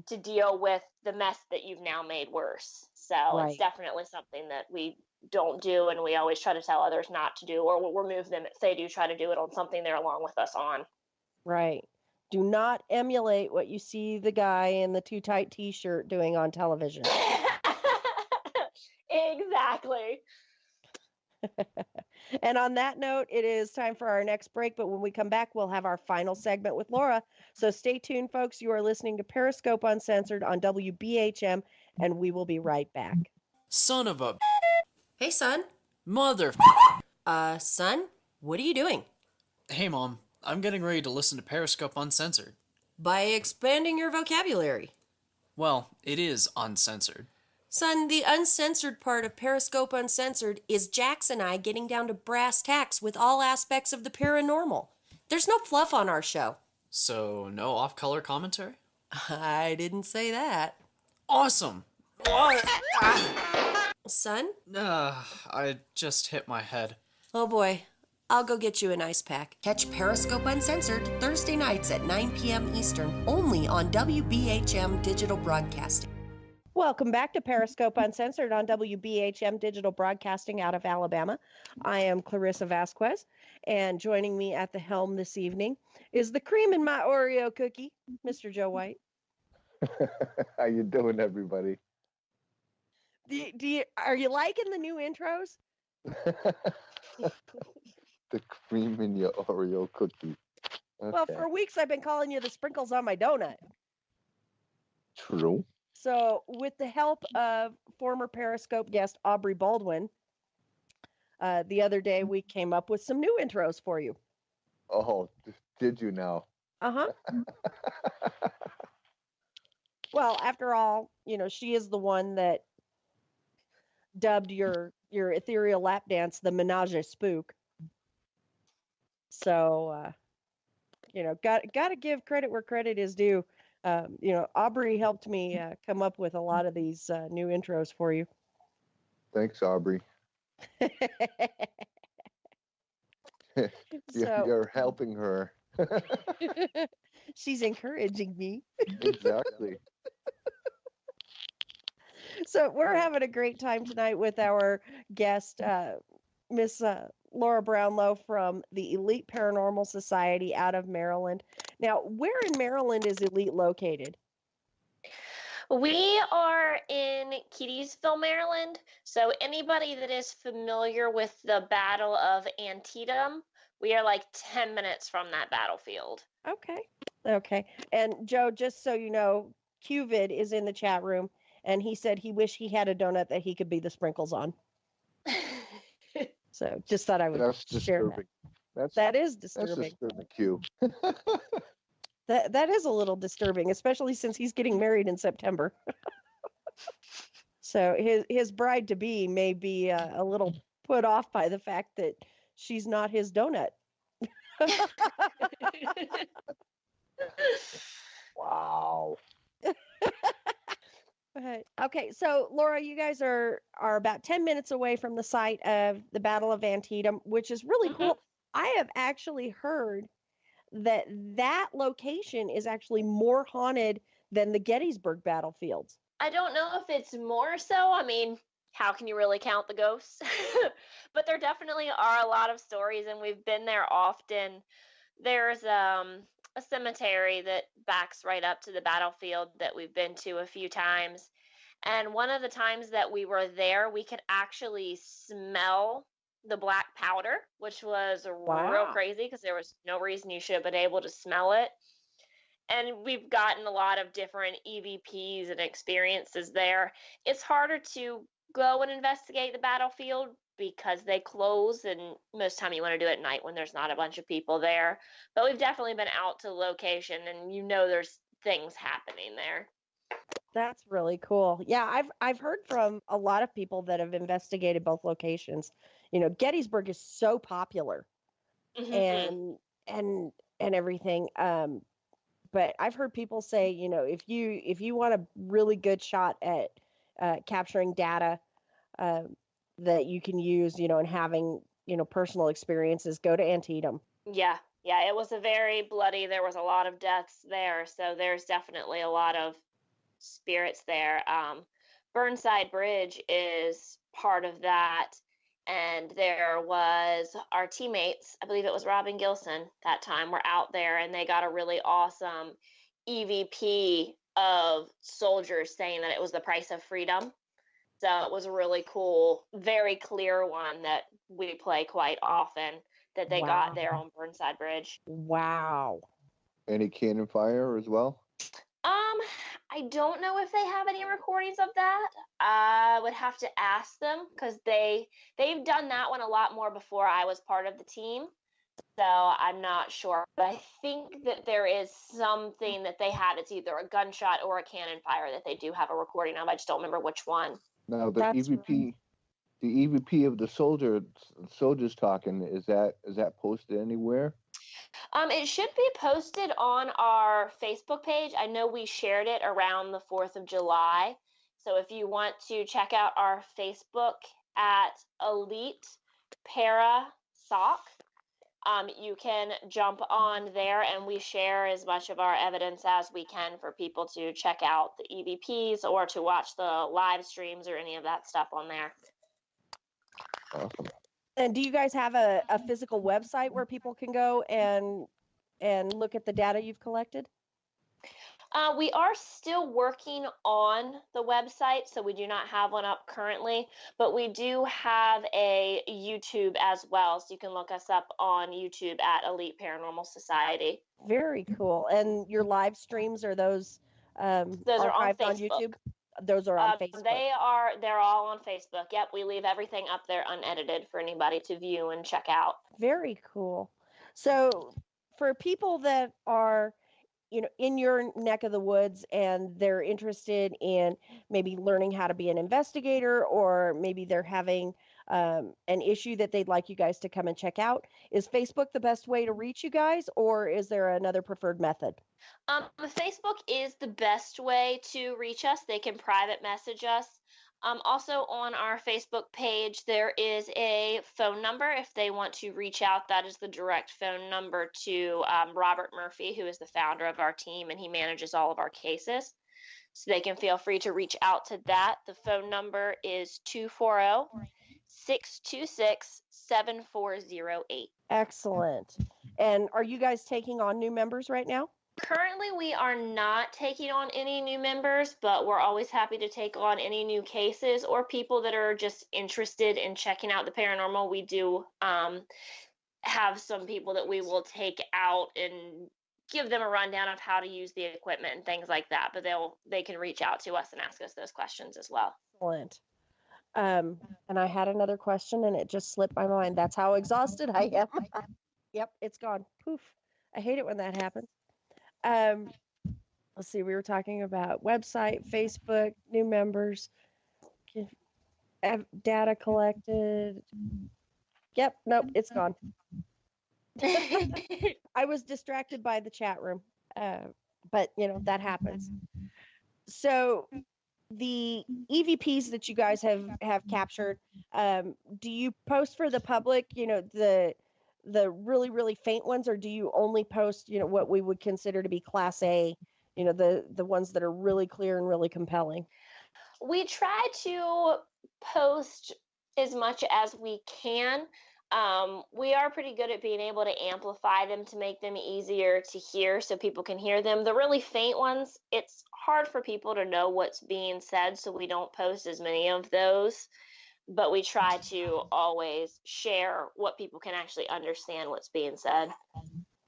to deal with the mess that you've now made worse. So Right. It's definitely something that we don't do, and we always try to tell others not to do, or we'll remove them if they do try to do it on something they're along with us on. Right. Do not emulate what you see the guy in the too tight t-shirt doing on television. Exactly. And on that note, it is time for our next break. But when we come back, we'll have our final segment with Laura. So stay tuned, folks. You are listening to Periscope Uncensored on WBHM, and we will be right back. Son of a... Hey, son. Mother... Son? What are you doing? Hey, Mom. I'm getting ready to listen to Periscope Uncensored. By expanding your vocabulary. Well, it is uncensored. Son, the uncensored part of Periscope Uncensored is Jax and I getting down to brass tacks with all aspects of the paranormal. There's no fluff on our show. So, no off-color commentary? I didn't say that. Awesome! What? Ah. Son? I just hit my head. Oh boy. I'll go get you an ice pack. Catch Periscope Uncensored Thursday nights at 9 p.m. Eastern, only on WBHM Digital Broadcasting. Welcome back to Periscope Uncensored on WBHM Digital Broadcasting out of Alabama. I am Clarissa Vasquez, and joining me at the helm this evening is the cream in my Oreo cookie, Mr. Joe White. How you doing, everybody? Are you liking the new intros? The cream in your Oreo cookie. Okay. Well, for weeks I've been calling you the sprinkles on my donut. True. So, with the help of former Periscope guest Aubrey Baldwin, the other day we came up with some new intros for you. Oh, did you now? Uh-huh. Well, after all, she is the one that dubbed your ethereal lap dance the Menage a Spook. So, got to give credit where credit is due. Aubrey helped me come up with a lot of these new intros for you. Thanks, Aubrey. You're helping her. She's encouraging me. Exactly. So we're having a great time tonight with our guest, Miss Laura Brownlowe from the Elite Paranormal Society out of Maryland. Now, where in Maryland is Elite located? We are in Keedysville, Maryland. So anybody that is familiar with the Battle of Antietam, we are like 10 minutes from that battlefield. Okay. And Joe, just so you know, QVid is in the chat room, and he said he wished he had a donut that he could be the sprinkles on. So just thought I would share that. That is disturbing. That's disturbing, Q. That is a little disturbing, especially since he's getting married in September. So his bride to be may be a little put off by the fact that she's not his donut. Wow. Okay, so Laura, you guys are about 10 minutes away from the site of the Battle of Antietam, which is really cool. I have actually heard that location is actually more haunted than the Gettysburg battlefields. I don't know if it's more so. I mean, how can you really count the ghosts? But there definitely are a lot of stories, and we've been there often. There's a cemetery that backs right up to the battlefield that we've been to a few times. And one of the times that we were there, we could actually smell the black powder, which was real crazy because there was no reason you should have been able to smell it. And we've gotten a lot of different EVPs and experiences there. It's harder to go and investigate the battlefield because they close, and most of the time you want to do it at night when there's not a bunch of people there. But we've definitely been out to the location, and there's things happening there. That's really cool. Yeah, I've heard from a lot of people that have investigated both locations. Gettysburg is so popular and everything. But I've heard people say, if you want a really good shot at capturing data that you can use, and having, personal experiences, go to Antietam. Yeah, it was a very bloody, there was a lot of deaths there. So there's definitely a lot of spirits there. Burnside Bridge is part of that. And there was our teammates, I believe it was Rob and Gilson that time, were out there, and they got a really awesome EVP of soldiers saying that it was the price of freedom. So it was a really cool, very clear one that we play quite often that they got there on Burnside Bridge. Wow. Any cannon fire as well? I don't know if they have any recordings of that. I would have to ask them because they've done that one a lot more before I was part of the team. So I'm not sure. But I think that there is something that they had. It's either a gunshot or a cannon fire that they do have a recording of. I just don't remember which one. Now the EVP of the soldiers talking, is that posted anywhere? It should be posted on our Facebook page. I know we shared it around the 4th of July, So if you want to check out our Facebook at Elite Para Soc, you can jump on there, and we share as much of our evidence as we can for people to check out the EVPs or to watch the live streams or any of that stuff on there. Awesome. And do you guys have a physical website where people can go and look at the data you've collected? We are still working on the website, so we do not have one up currently, but we do have a YouTube as well, so you can look us up on YouTube at Elite Paranormal Society. Very cool. And your live streams, are those Those are on archived on Facebook. YouTube? Those are on Facebook. They're all on Facebook. Yep, we leave everything up there unedited for anybody to view and check out. Very cool. So for people that are, in your neck of the woods and they're interested in maybe learning how to be an investigator, or maybe they're having an issue that they'd like you guys to come and check out, is Facebook the best way to reach you guys, or is there another preferred method? Facebook is the best way to reach us. They can private message us. Also on our Facebook page, there is a phone number if they want to reach out. That is the direct phone number to Robert Murphy, who is the founder of our team, and he manages all of our cases. So they can feel free to reach out to that. The phone number is 240-626-7408. Excellent. And are you guys taking on new members right now? Currently, we are not taking on any new members, but we're always happy to take on any new cases or people that are just interested in checking out the paranormal. We do have some people that we will take out and give them a rundown of how to use the equipment and things like that, but they can reach out to us and ask us those questions as well. Excellent. And I had another question and it just slipped my mind. That's how exhausted I am. Yep, it's gone. Poof. I hate it when that happens. Let's see, we were talking about website, Facebook, new members, data collected. Yep, nope, it's gone. I was distracted by the chat room, but that happens. So the EVPs that you guys have captured, do you post for the public, the really, really faint ones, or do you only post, what we would consider to be Class A, the ones that are really clear and really compelling? We try to post as much as we can. We are pretty good at being able to amplify them to make them easier to hear so people can hear them. The really faint ones, it's hard for people to know what's being said, so we don't post as many of those. But we try to always share what people can actually understand what's being said.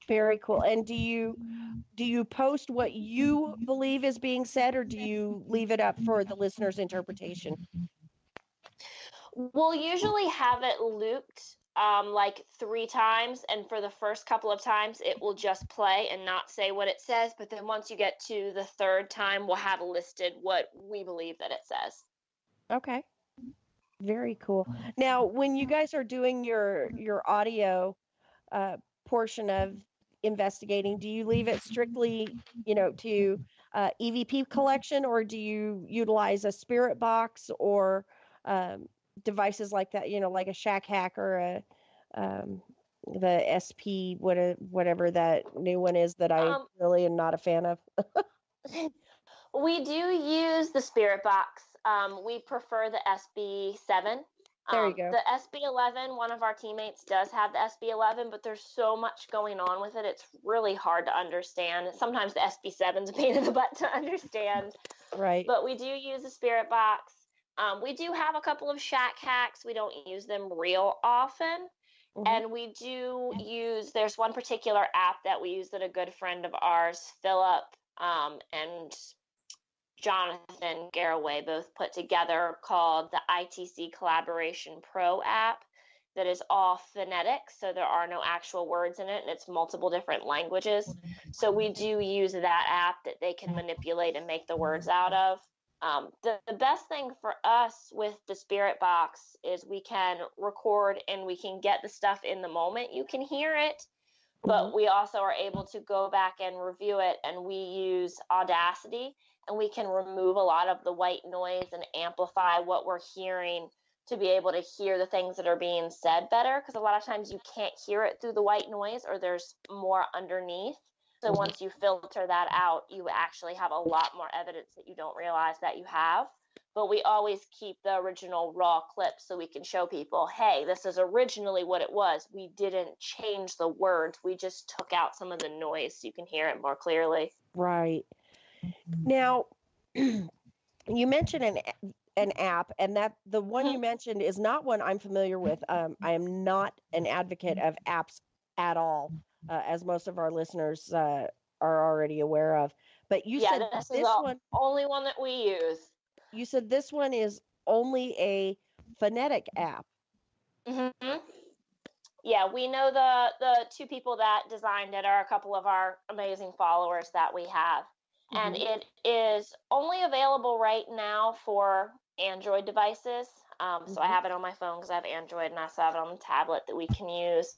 Very cool. And do you post what you believe is being said, or do you leave it up for the listener's interpretation? We'll usually have it looped like 3 times, and for the first couple of times it will just play and not say what it says, but then once you get to the 3rd time, we'll have listed what we believe that it says. Okay. Very cool. Now, when you guys are doing your audio portion of investigating, do you leave it strictly, to EVP collection, or do you utilize a spirit box or devices like that, like a shack hack or the SP, whatever that new one is that I really am not a fan of? We do use the spirit box. We prefer the SB7. There you go. The SB11, one of our teammates does have the SB11, but there's so much going on with it. It's really hard to understand. Sometimes the SB7's a pain in the butt to understand. Right. But we do use the spirit box. We do have a couple of shack hacks. We don't use them real often. Mm-hmm. And we do use, there's one particular app that we use that a good friend of ours, Philip, and Jonathan Garraway both put together, called the ITC Collaboration Pro app, that is all phonetic, so there are no actual words in it, and it's multiple different languages. So we do use that app that they can manipulate and make the words out of. The best thing for us with the spirit box is we can record and we can get the stuff in the moment. You can hear it, but we also are able to go back and review it, and we use Audacity. and we can remove a lot of the white noise and amplify what we're hearing to be able to hear the things that are being said better, because a lot of times you can't hear it through the white noise, or there's more underneath. So once you filter that out, you actually have a lot more evidence that you don't realize that you have. But we always keep the original raw clips so we can show people, hey, this is originally what it was. We didn't change the words. We just took out some of the noise so you can hear it more clearly. Right. Now, you mentioned an app, and that the one you mentioned is not one I'm familiar with. I am not an advocate of apps at all, as most of our listeners are already aware of. But you said this this is the one, only one that we use. you said this one is only a phonetic app. Mm-hmm. Yeah, we know the two people that designed it are a couple of our amazing followers that we have. And it is only available right now for Android devices. So I have it on my phone because I have Android, and I also have it on the tablet that we can use.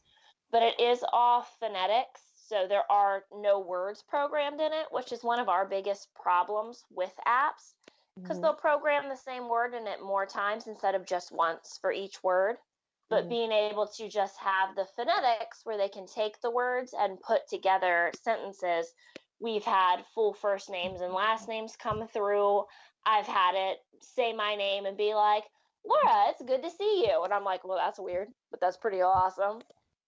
But it is all phonetics, so there are no words programmed in it, which is one of our biggest problems with apps, because they'll program the same word in it more times instead of just once for each word. But being able to just have the phonetics where they can take the words and put together sentences. We've had full first names and last names come through. I've had it say my name and be like, Laura, it's good to see you. And I'm like, well, that's weird, but that's pretty awesome.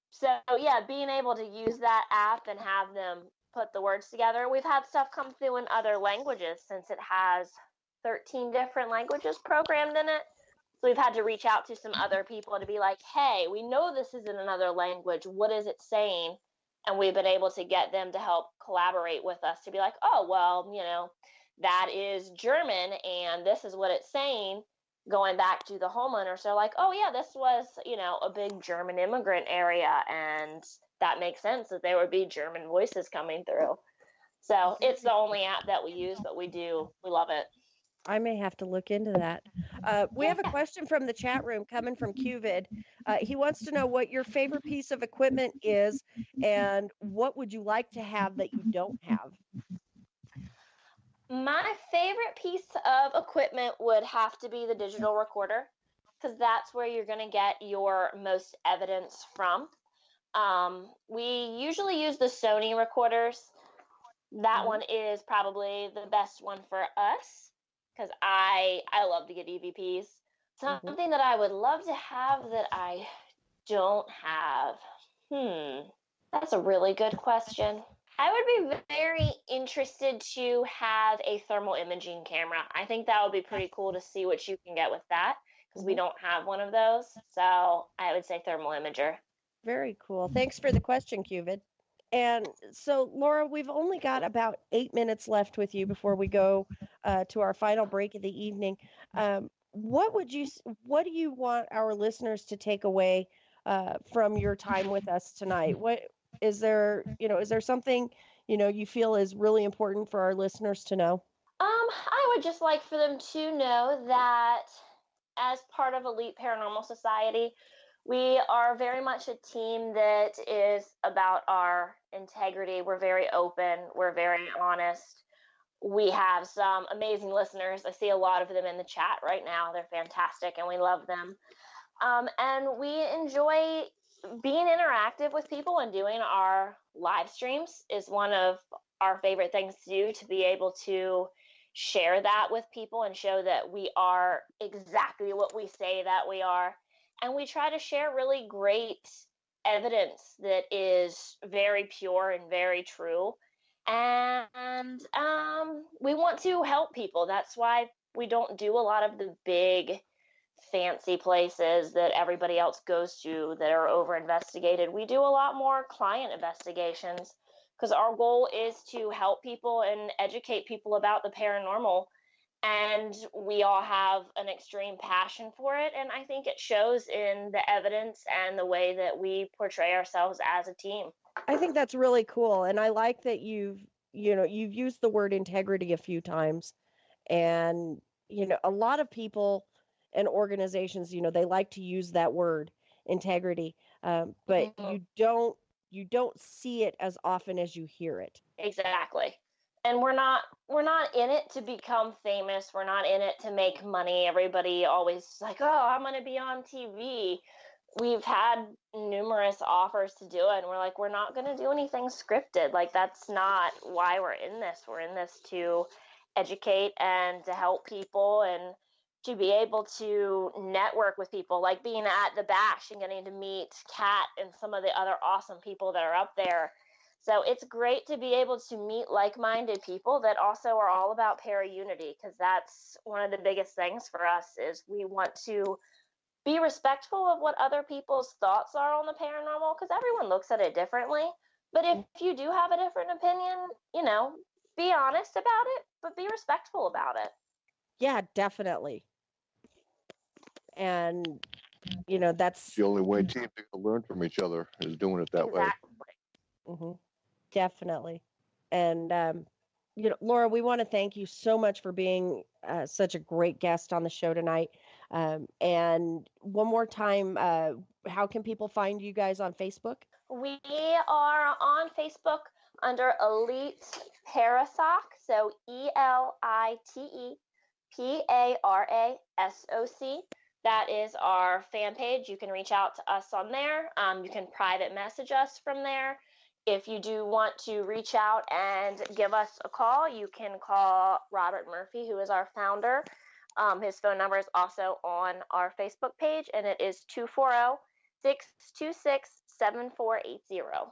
So yeah, being able to use that app and have them put the words together. We've had stuff come through in other languages, since it has 13 different languages programmed in it. So we've had to reach out to some other people to be like, hey, we know this is in another language. What is it saying? And we've been able to get them to help collaborate with us to be like, oh, well, that is German, and this is what it's saying. Going back to the homeowners, they're like, oh, yeah, this was, a big German immigrant area, and that makes sense that there would be German voices coming through. So it's the only app that we use, but we love it. I may have to look into that. We have a question from the chat room coming from QVid. He wants to know what your favorite piece of equipment is, and what would you like to have that you don't have? My favorite piece of equipment would have to be the digital recorder, because that's where you're going to get your most evidence from. We usually use the Sony recorders. That one is probably the best one for us, because I love to get EVPs. Something that I would love to have that I don't have. That's a really good question. I would be very interested to have a thermal imaging camera. I think that would be pretty cool to see what you can get with that, because we don't have one of those. So I would say thermal imager. Very cool. Thanks for the question, QVid. And so, Laura, we've only got about 8 minutes left with you before we go to our final break of the evening. What do you want our listeners to take away from your time with us tonight? What is there something, you feel is really important for our listeners to know? I would just like for them to know that as part of Elite Paranormal Society, we are very much a team that is about our integrity. We're very open. We're very honest. We have some amazing listeners. I see a lot of them in the chat right now. They're fantastic, and we love them. And we enjoy being interactive with people, and doing our live streams is one of our favorite things to do, to be able to share that with people and show that we are exactly what we say that we are. And we try to share really great evidence that is very pure and very true. And we want to help people. That's why we don't do a lot of the big fancy places that everybody else goes to that are over investigated. We do a lot more client investigations, because our goal is to help people and educate people about the paranormal. And we all have an extreme passion for it. And I think it shows in the evidence and the way that we portray ourselves as a team. I think that's really cool. And I like that you've used the word integrity a few times. And, a lot of people and organizations, they like to use that word integrity. But you don't see it as often as you hear it. Exactly. And we're not in it to become famous. We're not in it to make money. Everybody always like, oh, I'm going to be on TV. We've had numerous offers to do it, and we're like, we're not going to do anything scripted. Like, that's not why we're in this. We're in this to educate and to help people and to be able to network with people, like being at the bash and getting to meet Kat and some of the other awesome people that are up there. So it's great to be able to meet like-minded people that also are all about para-unity, because that's one of the biggest things for us is we want to be respectful of what other people's thoughts are on the paranormal, because everyone looks at it differently. But if you do have a different opinion, be honest about it, but be respectful about it. Yeah, definitely. And, that's the only way teams can learn from each other is doing it that way. Mm-hmm. Definitely. And, Laura, we want to thank you so much for being such a great guest on the show tonight. And one more time, how can people find you guys on Facebook? We are on Facebook under Elite Parasoc, so ELITE That is our fan page. You can reach out to us on there. You can private message us from there. If you do want to reach out and give us a call, you can call Robert Murphy, who is our founder. His phone number is also on our Facebook page, and it is 240-626-7480.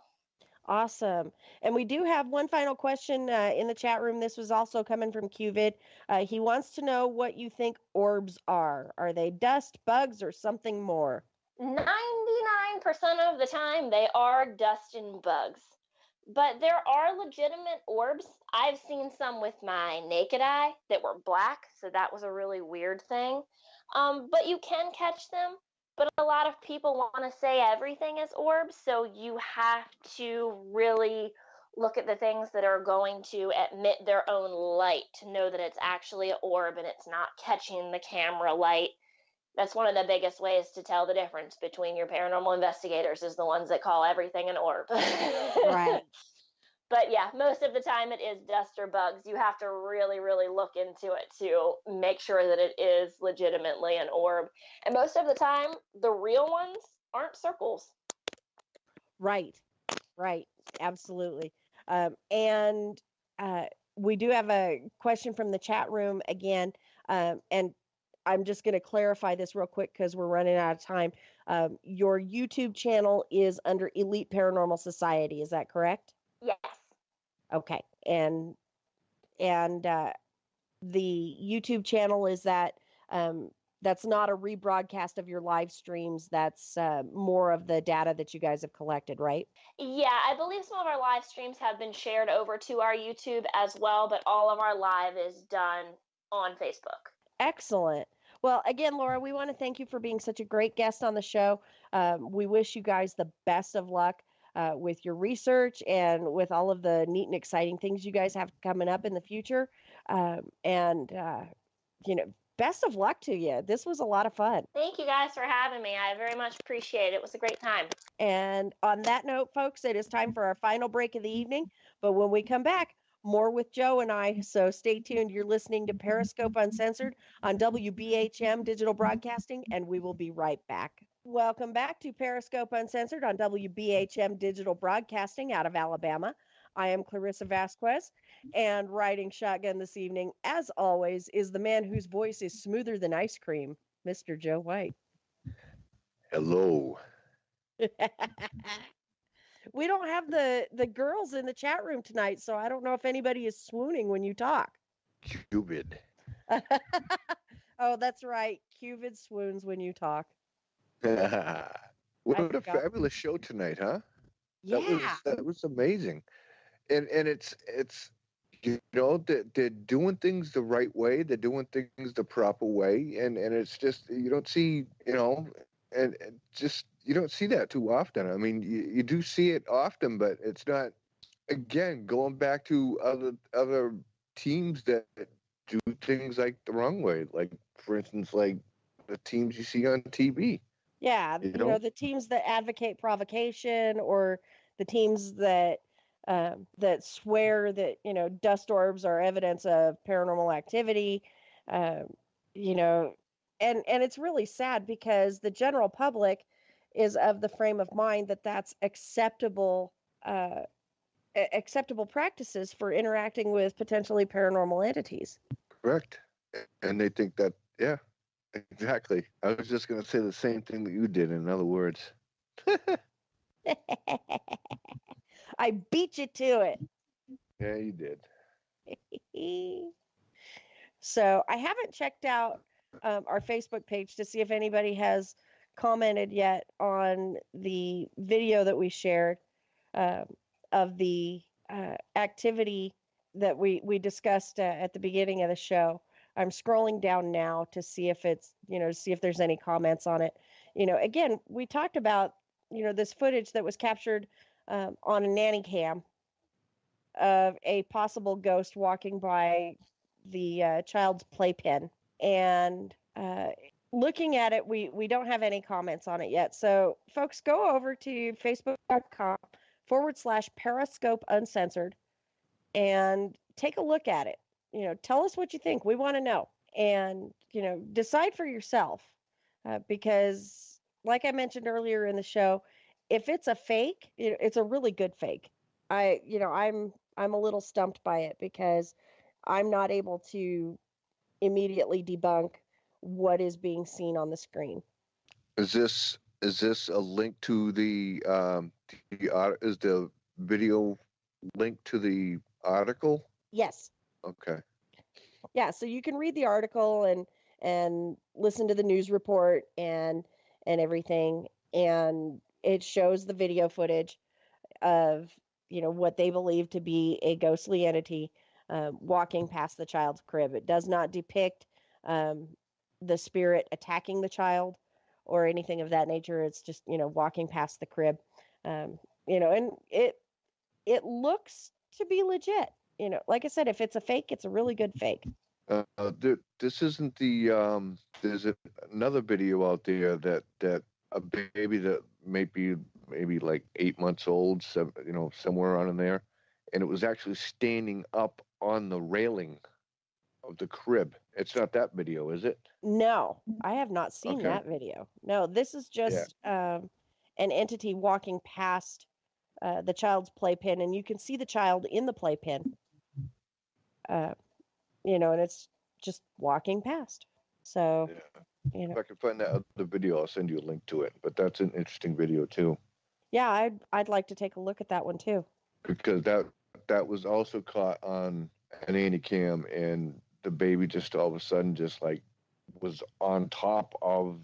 Awesome. And we do have one final question in the chat room. This was also coming from QVid. He wants to know what you think orbs are. Are they dust, bugs, or something more? 99% of the time, they are dust and bugs. But there are legitimate orbs. I've seen some with my naked eye that were black, so that was a really weird thing. But you can catch them. But a lot of people want to say everything is orbs, so you have to really look at the things that are going to emit their own light to know that it's actually an orb and it's not catching the camera light. That's one of the biggest ways to tell the difference between your paranormal investigators, is the ones that call everything an orb. Right. But yeah, most of the time it is dust or bugs. You have to really, really look into it to make sure that it is legitimately an orb. And most of the time, the real ones aren't circles. Right. Absolutely. And we do have a question from the chat room again. And I'm just going to clarify this real quick because we're running out of time. Your YouTube channel is under Elite Paranormal Society. Is that correct? Yes. Okay. And the YouTube channel is that that's not a rebroadcast of your live streams. That's more of the data that you guys have collected, right? Yeah, I believe some of our live streams have been shared over to our YouTube as well, but all of our live is done on Facebook. Excellent. Well, again, Laura, we want to thank you for being such a great guest on the show. We wish you guys the best of luck with your research and with all of the neat and exciting things you guys have coming up in the future. Best of luck to you. This was a lot of fun. Thank you guys for having me. I very much appreciate it. It was a great time. And on that note, folks, it is time for our final break of the evening. But when we come back, more with Joe and I. So stay tuned. You're listening to Periscope Uncensored on WBHM Digital Broadcasting, and we will be right back. Welcome back to Periscope Uncensored on WBHM Digital Broadcasting out of Alabama. I am Clarissa Vasquez, and riding shotgun this evening, as always, is the man whose voice is smoother than ice cream, Mr. Joe White. Hello. We don't have the girls in the chat room tonight, so I don't know if anybody is swooning when you talk. Cupid. Oh, that's right. Cupid swoons when you talk. What a fabulous show tonight, huh? Yeah. That was amazing. And it's they're doing things the right way. They're doing things the proper way. And it's just, you don't see, and just, you don't see that too often. I mean, you do see it often, but it's not, again, going back to other teams that do things like the wrong way. Like, for instance, like the teams you see on TV. Yeah. The teams that advocate provocation, or the teams that that swear that, dust orbs are evidence of paranormal activity. You know, and it's really sad because the general public is of the frame of mind that that's acceptable practices for interacting with potentially paranormal entities. Correct. And they think that, yeah, exactly. I was just going to say the same thing that you did, in other words. I beat you to it. Yeah, you did. So I haven't checked out our Facebook page to see if anybody has commented yet on the video that we shared of the activity that we discussed at the beginning of the show. I'm scrolling down now to see if it's, to see if there's any comments on it. Again, we talked about, this footage that was captured on a nanny cam of a possible ghost walking by the child's playpen. And looking at it, we don't have any comments on it yet. So, folks, go over to facebook.com/Periscope Uncensored and take a look at it. Tell us what you think. We want to know. And, decide for yourself because, like I mentioned earlier in the show, if it's a fake, it's a really good fake. I'm a little stumped by it because I'm not able to immediately debunk what is being seen on the screen. Is this a link to the is the video linked to the article? Yes. Okay. Yeah, so you can read the article and listen to the news report and everything, and it shows the video footage of what they believe to be a ghostly entity walking past the child's crib. It does not depict the spirit attacking the child or anything of that nature. It's just walking past the crib, and it looks to be legit. Like I said, if it's a fake, it's a really good fake. This isn't the there's another video out there that a baby that may be maybe like 8 months old, somewhere around in there, and it was actually standing up on the railing of the crib. It's not that video, is it? No, I have not seen that video. No, this is just an entity walking past the child's playpen, and you can see the child in the playpen. And it's just walking past. So, If I can find that other video, I'll send you a link to it. But that's an interesting video too. Yeah, I'd like to take a look at that one too. Because that was also caught on an nanny cam, and the baby just all of a sudden just like was on top of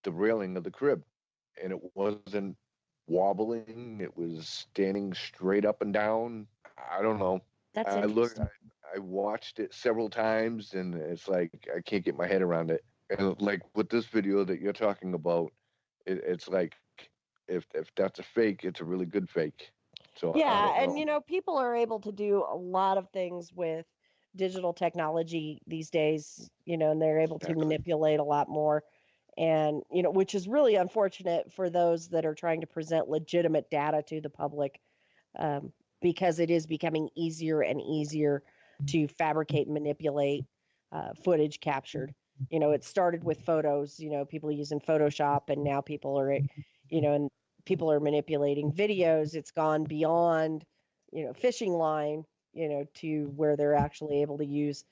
the railing of the crib, and it wasn't wobbling. It was standing straight up and down. I don't know. That's interesting. I watched it several times, and it's like I can't get my head around it. And like with this video that you're talking about, it's like if that's a fake, it's a really good fake. So yeah, and people are able to do a lot of things with digital technology these days, and they're able to manipulate a lot more. And, which is really unfortunate for those that are trying to present legitimate data to the public, because it is becoming easier and easier to fabricate and manipulate footage captured. It started with photos, people using Photoshop, and now people are, and people are manipulating videos. It's gone beyond, fishing line, to where they're actually able to use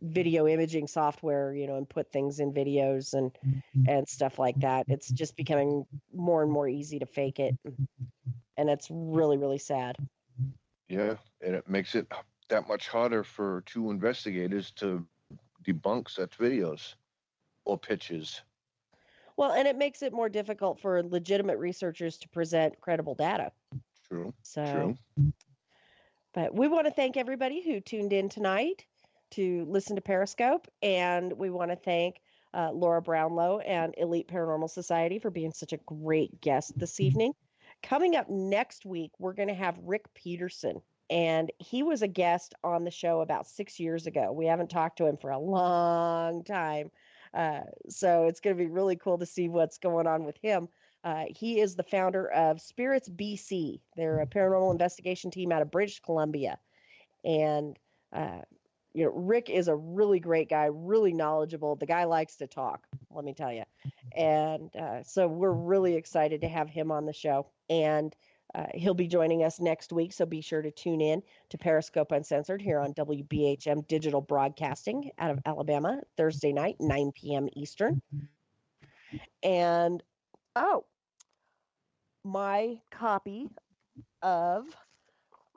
video imaging software, and put things in videos and stuff like that. It's just becoming more and more easy to fake it. And it's really, really sad. Yeah, and it makes it that much harder for true investigators to debunk such videos or pitches. Well, and it makes it more difficult for legitimate researchers to present credible data. True. True. But we want to thank everybody who tuned in tonight to listen to Periscope, and we want to thank Laura Brownlowe and Elite Paranormal Society for being such a great guest this evening. Coming up next week, we're going to have Rick Peterson, and he was a guest on the show about 6 years ago. We haven't talked to him for a long time, so it's going to be really cool to see what's going on with him. He is the founder of Spirits BC. They're a paranormal investigation team out of British Columbia. And, Rick is a really great guy, really knowledgeable. The guy likes to talk, let me tell you. And so we're really excited to have him on the show. And he'll be joining us next week, so be sure to tune in to Periscope Uncensored here on WBHM Digital Broadcasting out of Alabama, Thursday night, 9 p.m. Eastern. And, my copy of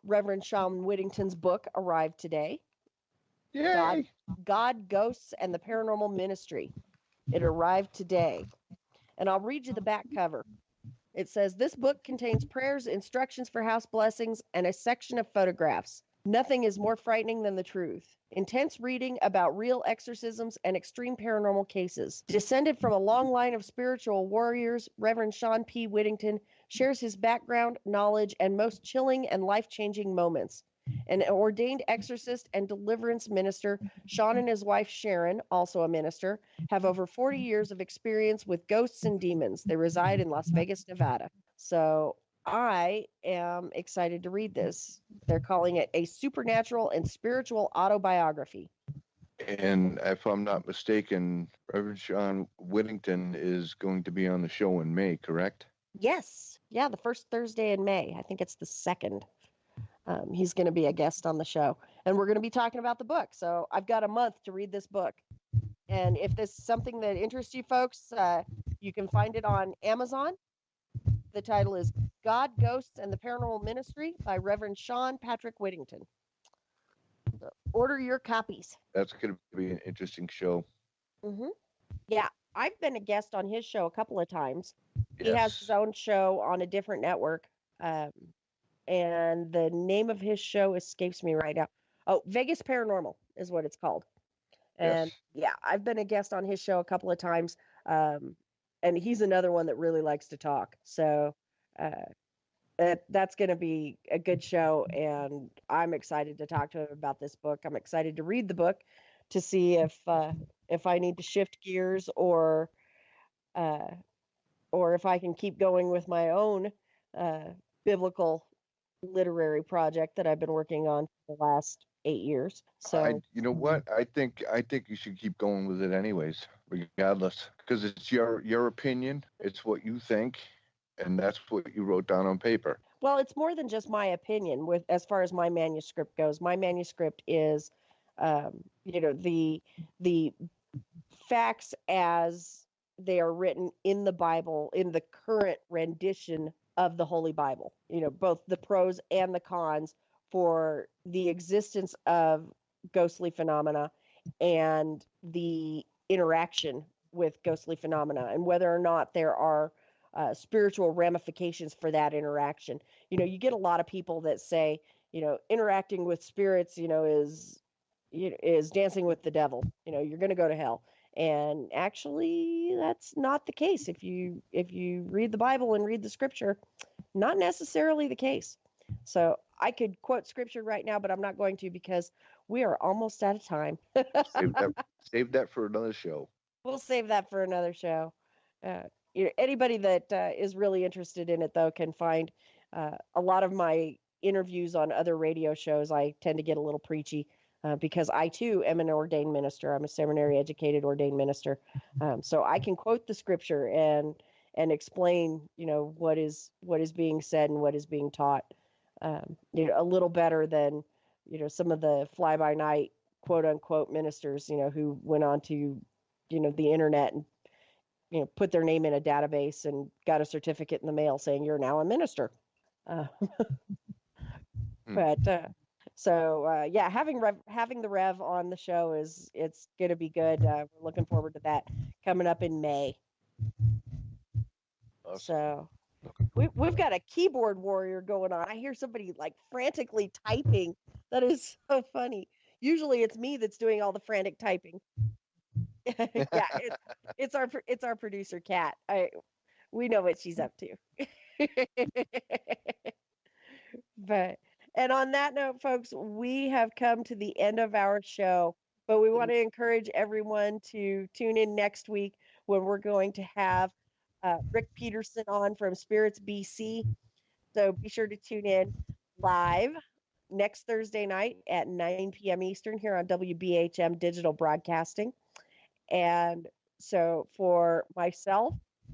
Reverend Sean Whittington's book arrived today. Yay! God, Ghosts, and the Paranormal Ministry. It arrived today. And I'll read you the back cover. It says, this book contains prayers, instructions for house blessings, and a section of photographs. Nothing is more frightening than the truth. Intense reading about real exorcisms and extreme paranormal cases. Descended from a long line of spiritual warriors, Reverend Sean P. Whittington shares his background, knowledge, and most chilling and life-changing moments. An ordained exorcist and deliverance minister, Sean and his wife Sharon, also a minister, have over 40 years of experience with ghosts and demons. They reside in Las Vegas, Nevada. So I am excited to read this. They're calling it a supernatural and spiritual autobiography. And if I'm not mistaken, Reverend Sean Whittington is going to be on the show in May, correct? Yes. Yeah, the first Thursday in May. I think it's the 2nd. He's going to be a guest on the show. And we're going to be talking about the book. So I've got a month to read this book. And if this is something that interests you folks, you can find it on Amazon. The title is God, Ghosts, and the Paranormal Ministry by Reverend Sean Patrick Whittington. So order your copies. That's going to be an interesting show. Mm-hmm. Yeah, I've been a guest on his show a couple of times. Yes. He has his own show on a different network. And the name of his show escapes me right now. Oh, Vegas Paranormal is what it's called. And yeah, I've been a guest on his show a couple of times. And he's another one that really likes to talk. So that's going to be a good show. And I'm excited to talk to him about this book. I'm excited to read the book to see if I need to shift gears or if I can keep going with my own biblical literary project that I've been working on for the last 8 years. So you know what? I think you should keep going with it anyways, regardless, because it's your opinion. It's what you think, and that's what you wrote down on paper. Well, it's more than just my opinion with as far as my manuscript goes. My manuscript is, the facts as they are written in the Bible, in the current rendition of the Holy Bible, both the pros and the cons for the existence of ghostly phenomena and the interaction with ghostly phenomena and whether or not there are spiritual ramifications for that interaction. You get a lot of people that say, interacting with spirits, is dancing with the devil. You're going to go to hell. And actually, that's not the case. If you read the Bible and read the scripture, not necessarily the case. So I could quote scripture right now, but I'm not going to because we are almost out of time. Save that for another show. We'll save that for another show. Anybody that is really interested in it, though, can find a lot of my interviews on other radio shows. I tend to get a little preachy. Because I too am an ordained minister. I'm a seminary educated ordained minister. So I can quote the scripture and explain, what is being said and what is being taught, a little better than, some of the fly by night quote unquote ministers, who went on to, the internet and, put their name in a database and got a certificate in the mail saying you're now a minister. But having the Rev on the show it's going to be good. We're looking forward to that coming up in May. Awesome. So we've got a keyboard warrior going on. I hear somebody like frantically typing. That is so funny. Usually it's me that's doing all the frantic typing. Yeah, it's our producer Kat. We know what she's up to. And on that note, folks, we have come to the end of our show, but we want to encourage everyone to tune in next week when we're going to have Rick Peterson on from Spirits BC. So be sure to tune in live next Thursday night at 9 p.m. Eastern here on WBHM Digital Broadcasting. And so for myself,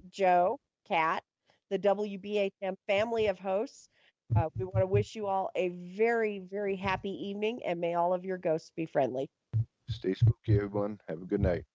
Joe, Kat, the WBHM family of hosts, we want to wish you all a very, very happy evening, and may all of your ghosts be friendly. Stay spooky, everyone. Have a good night.